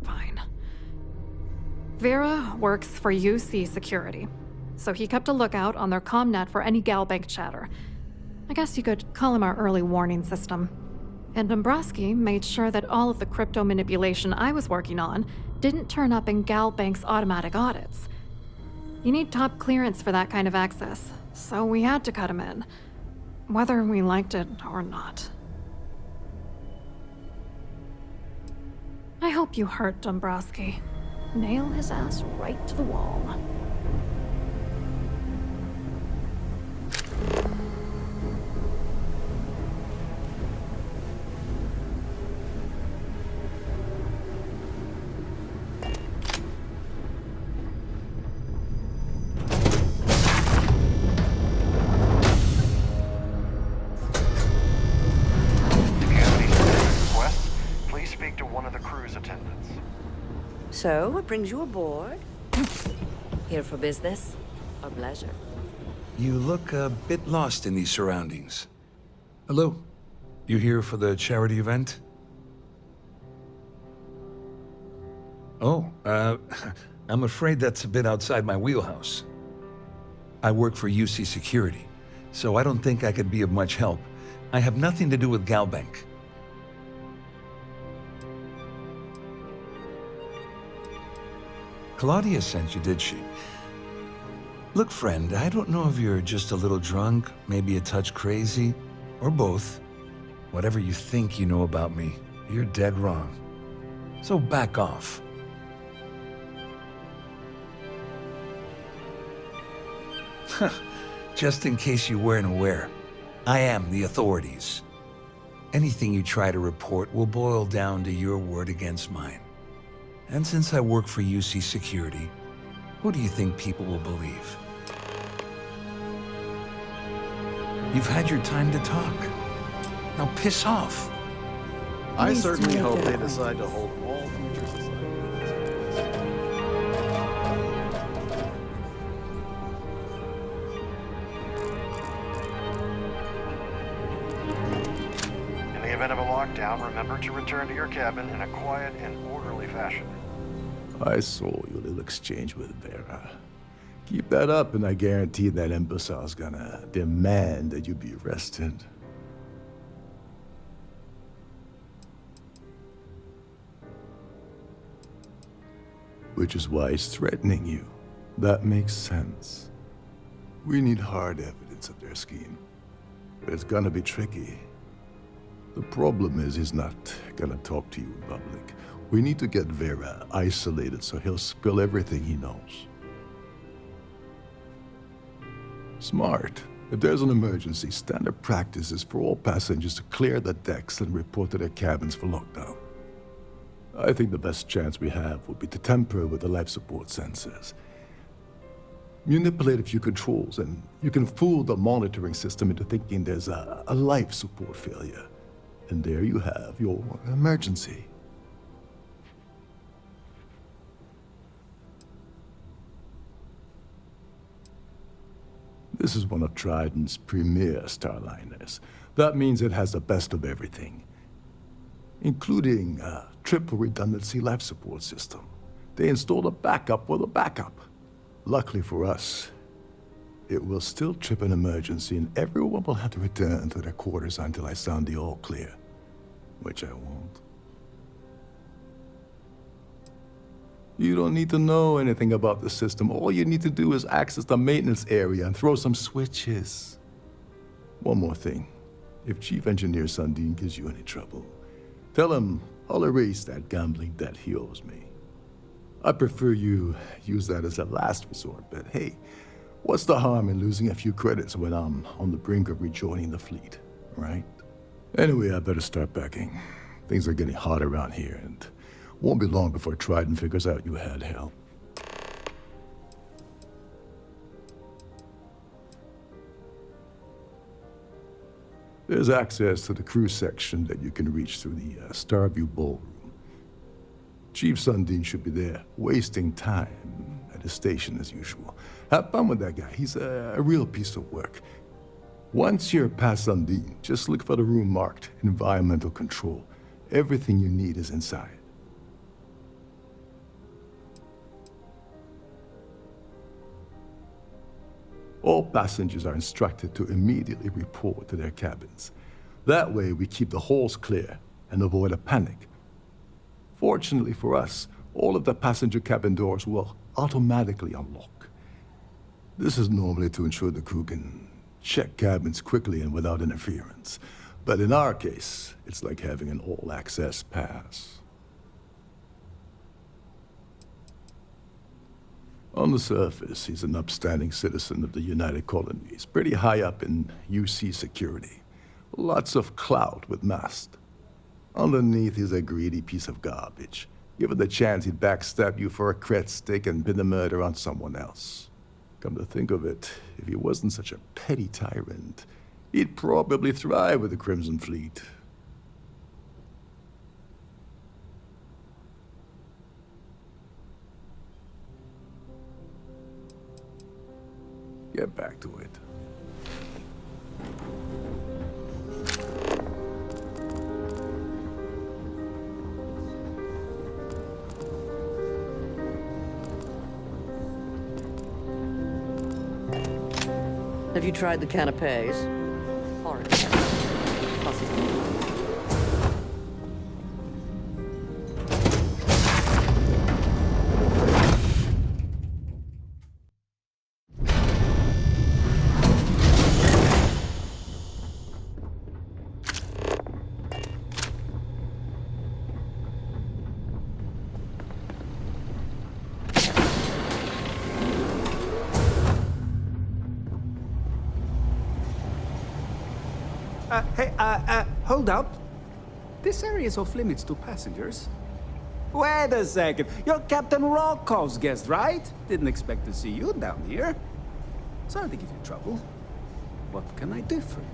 Fine. Vera works for UC Security, so he kept a lookout on their commnet for any GalBank chatter. I guess you could call him our early warning system. And Dombrowski made sure that all of the crypto manipulation I was working on didn't turn up in GalBank's automatic audits. You need top clearance for that kind of access, so we had to cut him in, whether we liked it or not. I hope you hurt Dombrowski. Nail his ass right to the wall. So, what brings you aboard? Here for business or pleasure? You look a bit lost in these surroundings. Hello? You here for the charity event? Oh, I'm afraid that's a bit outside my wheelhouse. I work for UC Security, so I don't think I could be of much help. I have nothing to do with GalBank. Claudia sent you, did she? Look, friend, I don't know if you're just a little drunk, maybe a touch crazy, or both. Whatever you think you know about me, you're dead wrong. So back off. Just in case you weren't aware, I am the authorities. Anything you try to report will boil down to your word against mine. And since I work for UC Security, who do you think people will believe? You've had your time to talk. Now piss off. I certainly hope they decide to hold all future society. In the event of a lockdown, remember to return to your cabin in a quiet and orderly fashion. I saw your little exchange with Vera. Keep that up, and I guarantee that imbecile's gonna demand that you be arrested. Which is why he's threatening you. That makes sense. We need hard evidence of their scheme. But it's gonna be tricky. The problem is he's not gonna talk to you in public. We need to get Vera isolated so he'll spill everything he knows. Smart. If there's an emergency, standard practice is for all passengers to clear the decks and report to their cabins for lockdown. I think the best chance we have would be to tamper with the life support sensors. Manipulate a few controls, and you can fool the monitoring system into thinking there's a life support failure. And there you have your emergency. This is one of Trident's premier starliners. That means it has the best of everything, including a triple redundancy life support system. They installed a backup for the backup. Luckily for us, it will still trip an emergency and everyone will have to return to their quarters until I sound the all clear, which I won't. You don't need to know anything about the system. All you need to do is access the maintenance area and throw some switches. One more thing. If Chief Engineer Sundin gives you any trouble, tell him I'll erase that gambling debt he owes me. I prefer you use that as a last resort, but hey, what's the harm in losing a few credits when I'm on the brink of rejoining the fleet, right? Anyway, I better start packing. Things are getting hot around here, and won't be long before Trident figures out you had help. There's access to the crew section that you can reach through the Starfield ballroom. Chief Sundin should be there, wasting time at his station as usual. Have fun with that guy. He's a real piece of work. Once you're past Sundin, just look for the room marked Environmental Control. Everything you need is inside. All passengers are instructed to immediately report to their cabins. That way, we keep the halls clear and avoid a panic. Fortunately for us, all of the passenger cabin doors will automatically unlock. This is normally to ensure the crew can check cabins quickly and without interference. But in our case, it's like having an all-access pass. On the surface, he's an upstanding citizen of the United Colonies, pretty high up in UC Security. Lots of clout with mast. Underneath, he's a greedy piece of garbage. Given the chance, he'd backstab you for a cret stick and pin the murder on someone else. Come to think of it, if he wasn't such a petty tyrant, he'd probably thrive with the Crimson Fleet. Get back to it. Have you tried the canapes? Horrid. Possibly. Hold up. This area is off limits to passengers. Wait a second. You're Captain Rocco's guest, right? Didn't expect to see you down here. Sorry to give you trouble. What can I do for you?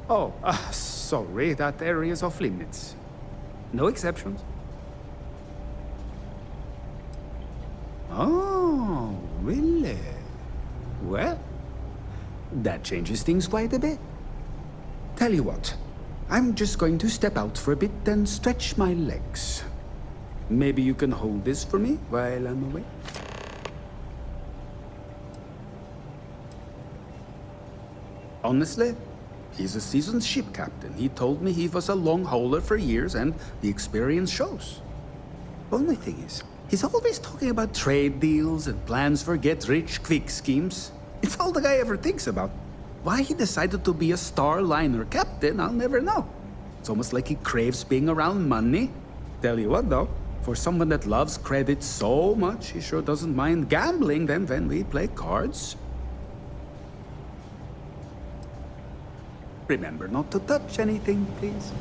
Oh, sorry, that area is off limits. No exceptions. Oh, really? Well, that changes things quite a bit. Tell you what, I'm just going to step out for a bit and stretch my legs. Maybe you can hold this for me while I'm away? Honestly, he's a seasoned ship captain. He told me he was a long hauler for years, and the experience shows. Only thing is, he's always talking about trade deals and plans for get-rich-quick schemes. It's all the guy ever thinks about. Why he decided to be a Starliner captain, I'll never know. It's almost like he craves being around money. Tell you what, though, for someone that loves credit so much, he sure doesn't mind gambling then when we play cards. Remember not to touch anything, please.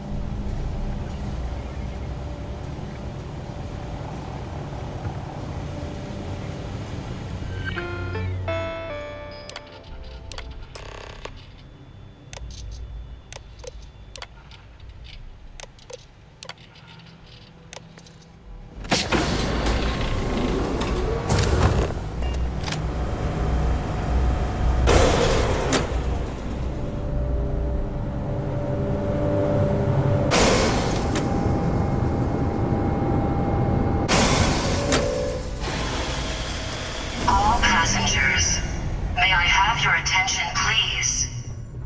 Passengers, may I have your attention, please?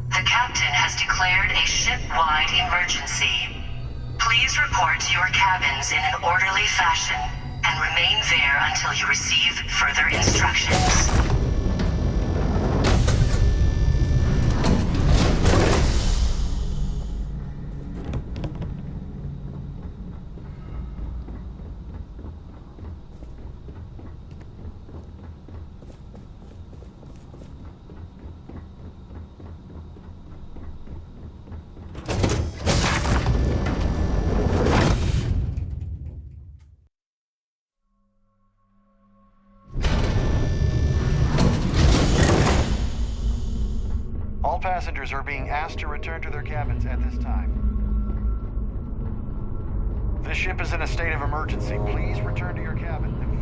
The captain has declared a ship-wide emergency. Please report to your cabins in an orderly fashion and remain there until you receive further instructions. All passengers are being asked to return to their cabins at this time. This ship is in a state of emergency. Please return to your cabin immediately.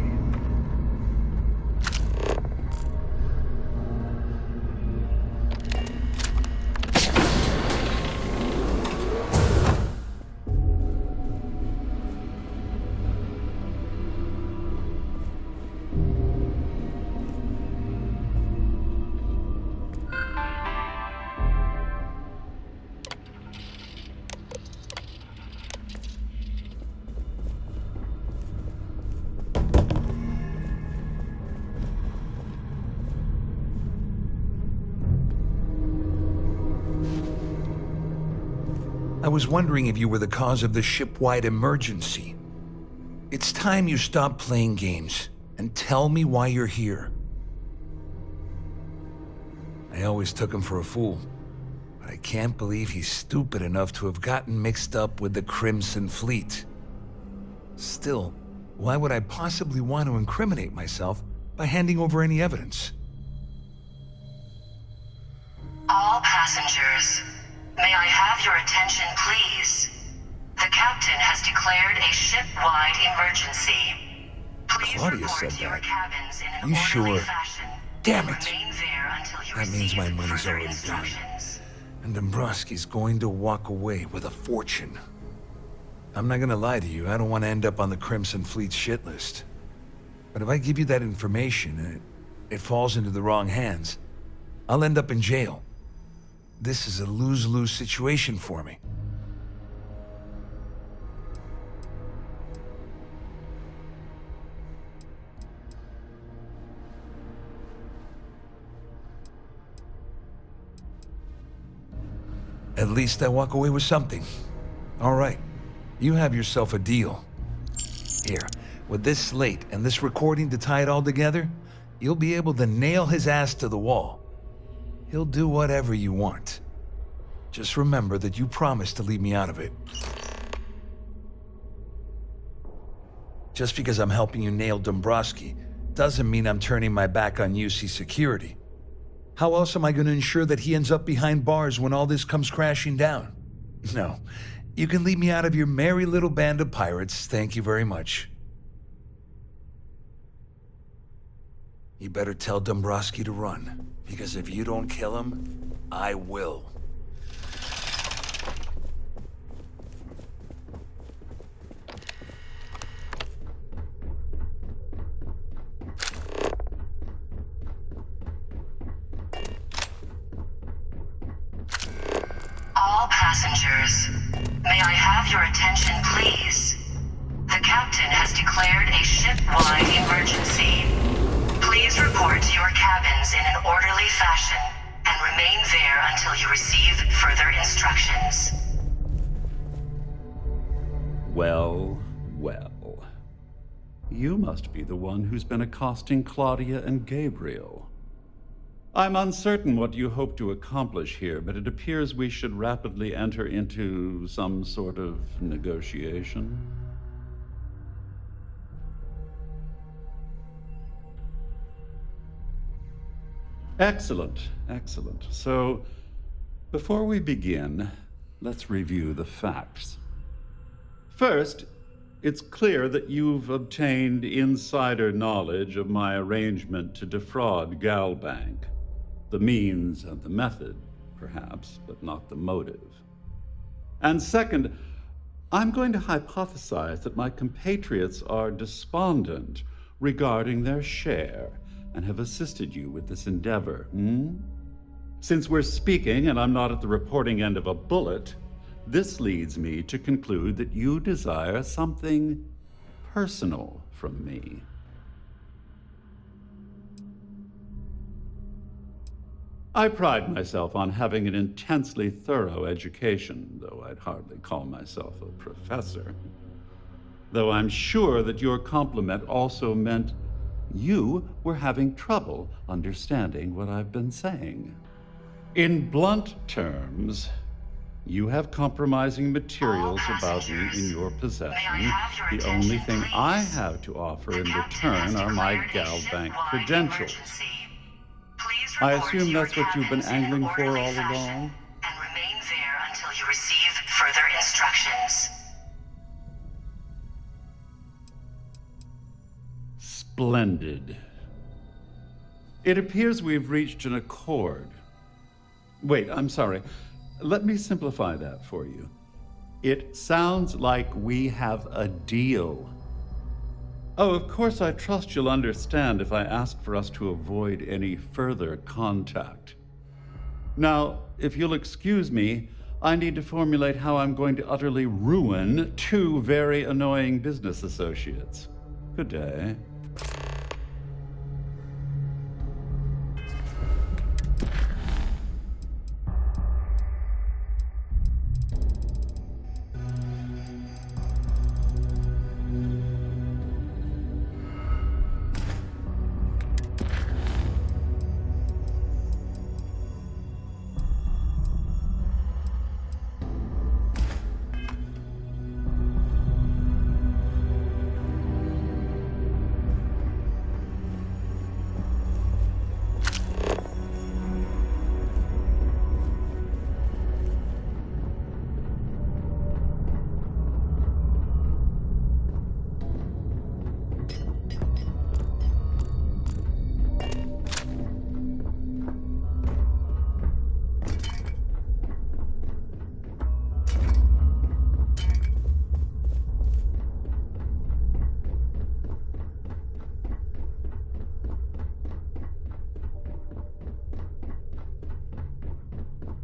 I was wondering if you were the cause of the ship-wide emergency. It's time you stop playing games and tell me why you're here. I always took him for a fool, but I can't believe he's stupid enough to have gotten mixed up with the Crimson Fleet. Still, why would I possibly want to incriminate myself by handing over any evidence? All passengers, may I have your attention, please? The captain has declared a ship-wide emergency. Please Claudia report said to your that. cabins in an You orderly sure? fashion. Damn it! Remain there until you That means my receive money's further already gone. instructions. And Dombrowski's going to walk away with a fortune. I'm not gonna lie to you, I don't want to end up on the Crimson Fleet's shit list. But if I give you that information and it falls into the wrong hands, I'll end up in jail. This is a lose-lose situation for me. At least I walk away with something. All right, you have yourself a deal. Here, with this slate and this recording to tie it all together, you'll be able to nail his ass to the wall. He'll do whatever you want. Just remember that you promised to leave me out of it. Just because I'm helping you nail Dombrowski doesn't mean I'm turning my back on UC security. How else am I going to ensure that he ends up behind bars when all this comes crashing down? No, you can leave me out of your merry little band of pirates, thank you very much. You better tell Dombrowski to run, because if you don't kill him, I will. All passengers, may I have your attention, please? The captain has declared a ship-wide emergency. Please report to your cabins in an orderly fashion and remain there until you receive further instructions. Well, well. You must be the one who's been accosting Claudia and Gabriel. I'm uncertain what you hope to accomplish here, but it appears we should rapidly enter into some sort of negotiation. Excellent, excellent. So, before we begin, let's review the facts. First, it's clear that you've obtained insider knowledge of my arrangement to defraud Galbank. The means and the method, perhaps, but not the motive. And second, I'm going to hypothesize that my compatriots are despondent regarding their share and have assisted you with this endeavor. Since we're speaking and I'm not at the reporting end of a bullet, this leads me to conclude that you desire something personal from me. I pride myself on having an intensely thorough education, though I'd hardly call myself a professor. Though I'm sure that your compliment also meant you were having trouble understanding what I've been saying. In blunt terms, you have compromising materials about me in your possession. The only thing I have to offer in return are my Galbank credentials. I assume that's what you've been angling for all along? And remain there until you receive further instructions. Splendid. It appears we've reached an accord. Wait, I'm sorry. Let me simplify that for you. It sounds like we have a deal. Oh, of course, I trust you'll understand if I ask for us to avoid any further contact. Now, if you'll excuse me, I need to formulate how I'm going to utterly ruin two very annoying business associates. Good day.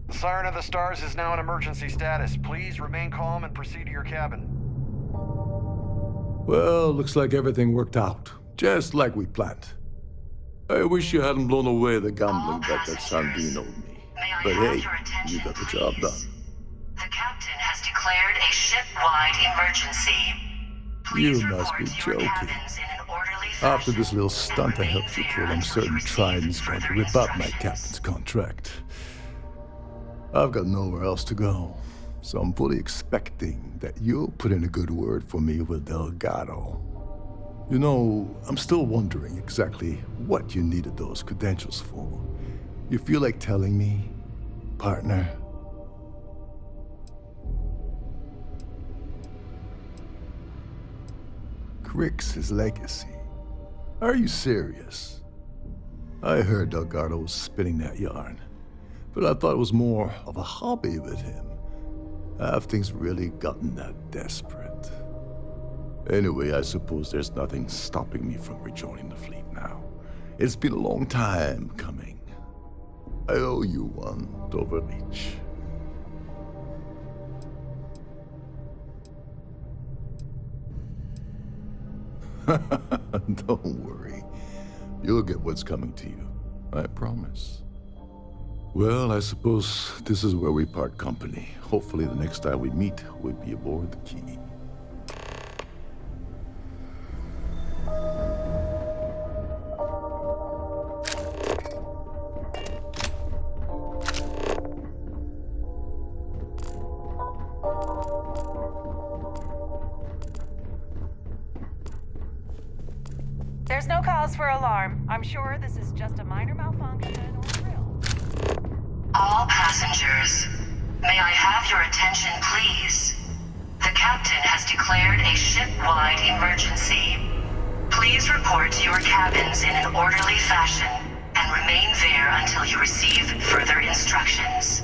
Siren of the Stars is now in emergency status. Please remain calm and proceed to your cabin. Well, looks like everything worked out, just like we planned. I wish you hadn't blown away the gambling bet that Sandine owed me. But hey, you got the job done. The captain has declared a ship-wide emergency. You must be joking. After this little stunt I helped you pull, I'm certain Trident's going to rip up my captain's contract. I've got nowhere else to go, so I'm fully expecting that you'll put in a good word for me with Delgado. You know, I'm still wondering exactly what you needed those credentials for. You feel like telling me, partner? Crix's legacy. Are you serious? I heard Delgado was spinning that yarn, but I thought it was more of a hobby with him. Have things really gotten that desperate? Anyway, I suppose there's nothing stopping me from rejoining the fleet now. It's been a long time coming. I owe you one, Doverleach. Don't worry. You'll get what's coming to you. I promise. Well, I suppose this is where we part company. Hopefully the next time we meet, we'll be aboard the Key. There's no cause for alarm. I'm sure this is just a minor malfunction or drill. All passengers, may I have your attention, please? The captain has declared a ship-wide emergency. Please report to your cabins in an orderly fashion and remain there until you receive further instructions.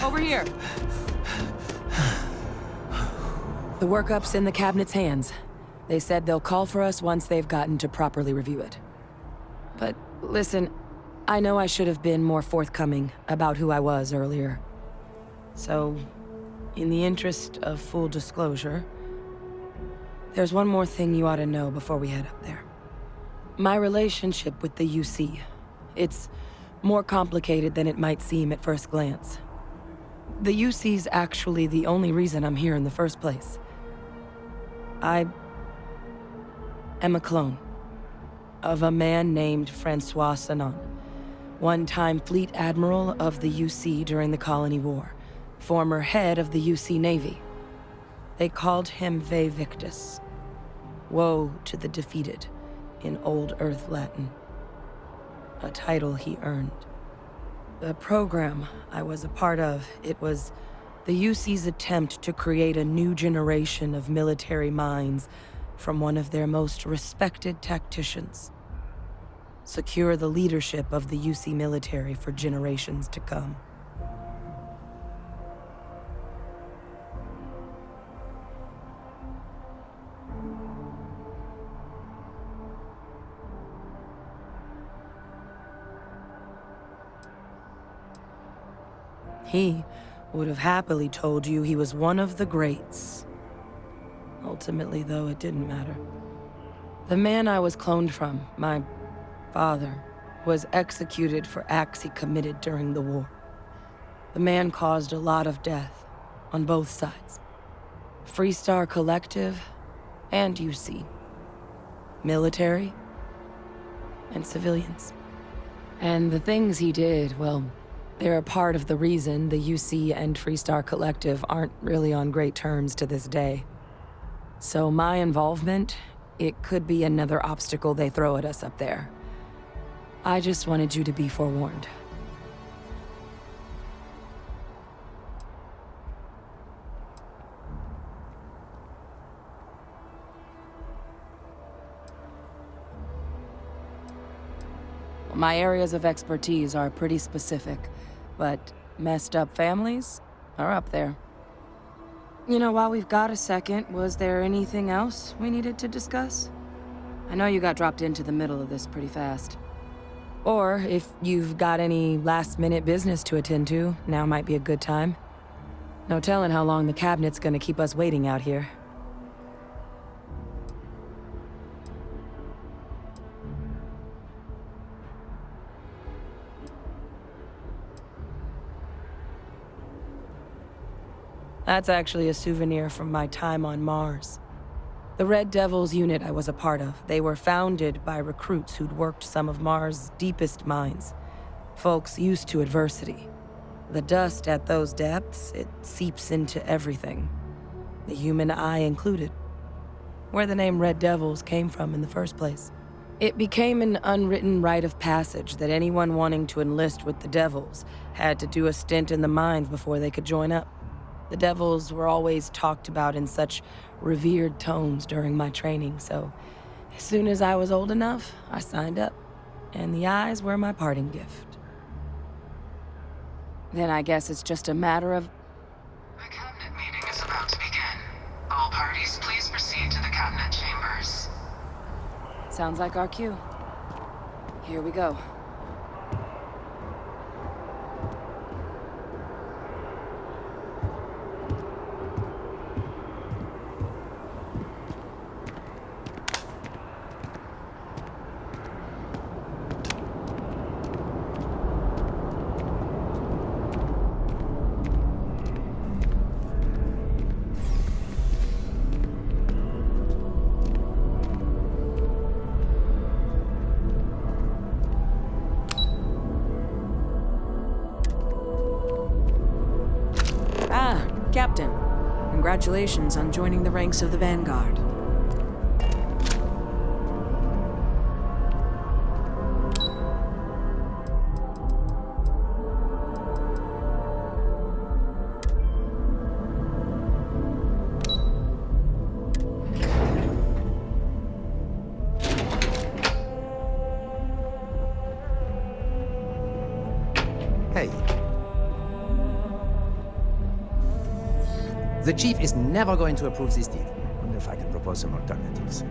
Over here. The workup's in the cabinet's hands. They said they'll call for us once they've gotten to properly review it. But listen, I know I should have been more forthcoming about who I was earlier. So, in the interest of full disclosure, there's one more thing you ought to know before we head up there. My relationship with the UC. It's more complicated than it might seem at first glance. The UC's actually the only reason I'm here in the first place. I am a clone of a man named Francois Sanon, one-time fleet admiral of the UC during the Colony War, former head of the UC Navy. They called him Ve Victus, woe to the defeated, in Old Earth Latin, a title he earned. The program I was a part of, it was the UC's attempt to create a new generation of military minds from one of their most respected tacticians. Secure the leadership of the UC military for generations to come. He would have happily told you he was one of the greats. Ultimately, though, it didn't matter. The man I was cloned from, my father, was executed for acts he committed during the war. The man caused a lot of death, on both sides. Freestar Collective and UC. Military and civilians. And the things he did, well, they're a part of the reason the UC and Freestar Collective aren't really on great terms to this day. So my involvement, it could be another obstacle they throw at us up there. I just wanted you to be forewarned. My areas of expertise are pretty specific, but messed up families are up there. You know, while we've got a second, was there anything else we needed to discuss? I know you got dropped into the middle of this pretty fast. Or if you've got any last-minute business to attend to, now might be a good time. No telling how long the cabinet's gonna keep us waiting out here. That's actually a souvenir from my time on Mars. The Red Devils unit I was a part of, they were founded by recruits who'd worked some of Mars' deepest mines. Folks used to adversity. The dust at those depths, it seeps into everything. The human eye included. Where the name Red Devils came from in the first place. It became an unwritten rite of passage that anyone wanting to enlist with the Devils had to do a stint in the mines before they could join up. The Devils were always talked about in such revered tones during my training, so as soon as I was old enough, I signed up. And the eyes were my parting gift. Then I guess it's just a matter of... The cabinet meeting is about to begin. All parties, please proceed to the cabinet chambers. Sounds like our cue. Here we go. Captain, congratulations on joining the ranks of the Vanguard. Hey. The Chief is never going to approve this deal. I wonder if I can propose some alternatives.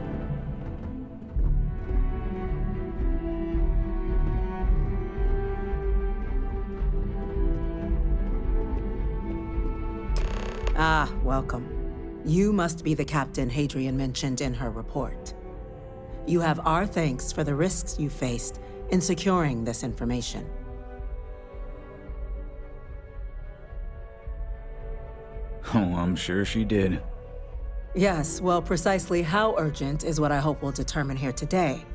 Ah, welcome. You must be the captain Hadrian mentioned in her report. You have our thanks for the risks you faced in securing this information. Oh, I'm sure she did. Yes, well, precisely how urgent is what I hope we'll determine here today.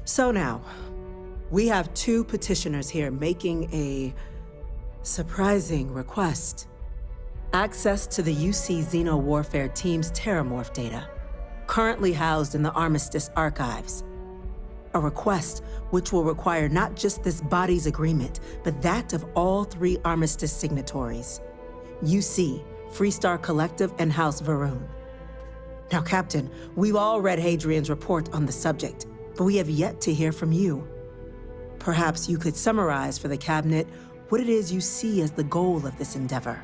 So now, we have two petitioners here making a surprising request. Access to the UC Xeno Warfare Team's Terramorph data, currently housed in the Armistice archives. A request which will require not just this body's agreement, but that of all 3 Armistice signatories. UC, Freestar Collective, and House Varun. Now, Captain, we've all read Hadrian's report on the subject, but we have yet to hear from you. Perhaps you could summarize for the Cabinet what it is you see as the goal of this endeavor.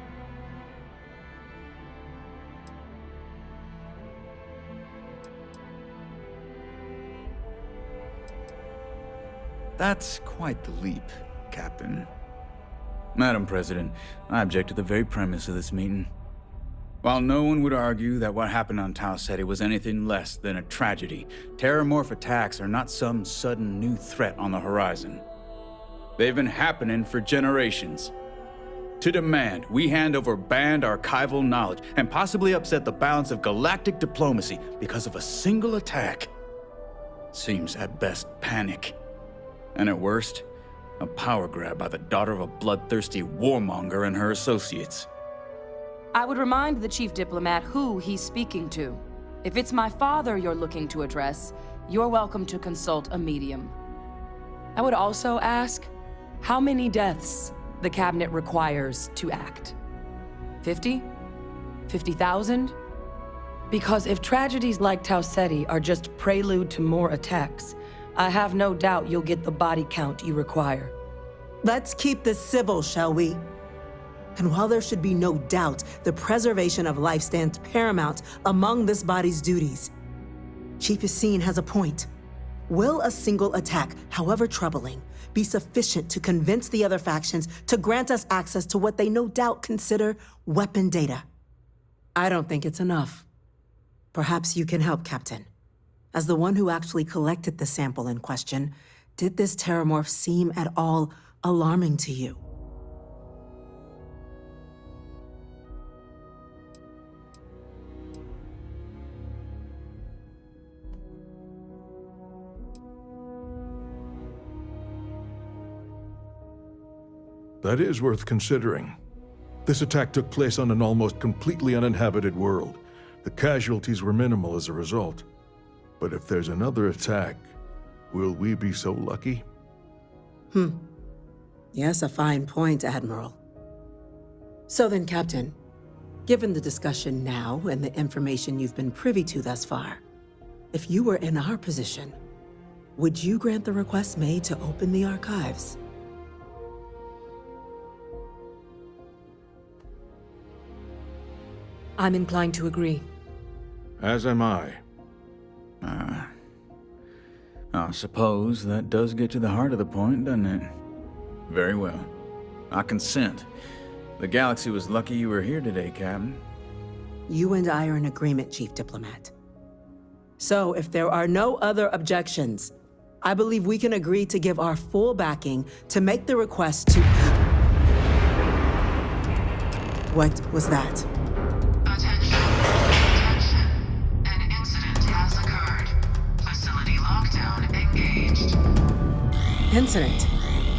That's quite the leap, Captain. Madam President, I object to the very premise of this meeting. While no one would argue that what happened on Tau Ceti was anything less than a tragedy, Terramorph attacks are not some sudden new threat on the horizon. They've been happening for generations. To demand we hand over banned archival knowledge and possibly upset the balance of galactic diplomacy because of a single attack seems at best panic. And at worst, a power grab by the daughter of a bloodthirsty warmonger and her associates. I would remind the chief diplomat who he's speaking to. If it's my father you're looking to address, you're welcome to consult a medium. I would also ask how many deaths the Cabinet requires to act. 50? 50,000? Because if tragedies like Tau Ceti are just prelude to more attacks, I have no doubt you'll get the body count you require. Let's keep this civil, shall we? And while there should be no doubt the preservation of life stands paramount among this body's duties, Chief Yassine has a point. Will a single attack, however troubling, be sufficient to convince the other factions to grant us access to what they no doubt consider weapon data? I don't think it's enough. Perhaps you can help, Captain. As the one who actually collected the sample in question, did this Terramorph seem at all alarming to you? That is worth considering. This attack took place on an almost completely uninhabited world. The casualties were minimal as a result. But if there's another attack, will we be so lucky? Yes, a fine point, Admiral. So then, Captain, given the discussion now and the information you've been privy to thus far, if you were in our position, would you grant the request made to open the archives? I'm inclined to agree. As am I. I suppose that does get to the heart of the point, doesn't it? Very well. I consent. The galaxy was lucky you were here today, Captain. You and I are in agreement, Chief Diplomat. So, if there are no other objections, I believe we can agree to give our full backing to make the request to... What was that? Attention. An incident has occurred. Facility lockdown engaged. Incident?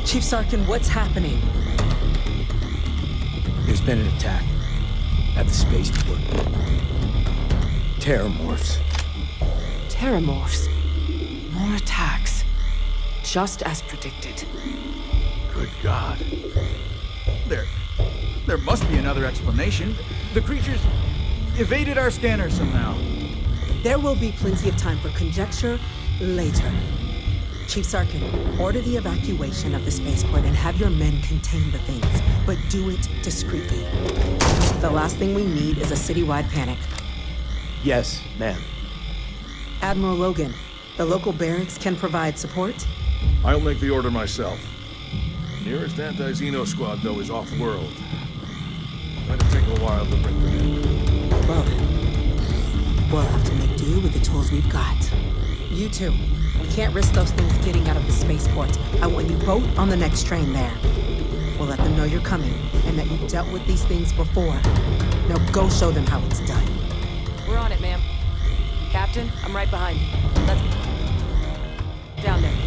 Chief Sarkin, what's happening? There's been an attack at the spaceport. Terramorphs. Terramorphs. More attacks. Just as predicted. Good God. There must be another explanation. The creatures evaded our scanner somehow. There will be plenty of time for conjecture later. Chief Sarkin, order the evacuation of the spaceport and have your men contain the things, but do it discreetly. The last thing we need is a citywide panic. Yes, ma'am. Admiral Logan, the local barracks can provide support? I'll make the order myself. Nearest anti-Xeno squad, though, is off-world. Might take a while to bring them in. Well then, we'll have to make do with the tools we've got. You two, we can't risk those things getting out of the spaceport. I want you both on the next train there. We'll let them know you're coming, and that you've dealt with these things before. Now go show them how it's done. We're on it. Captain, I'm right behind you. Let's... Down there.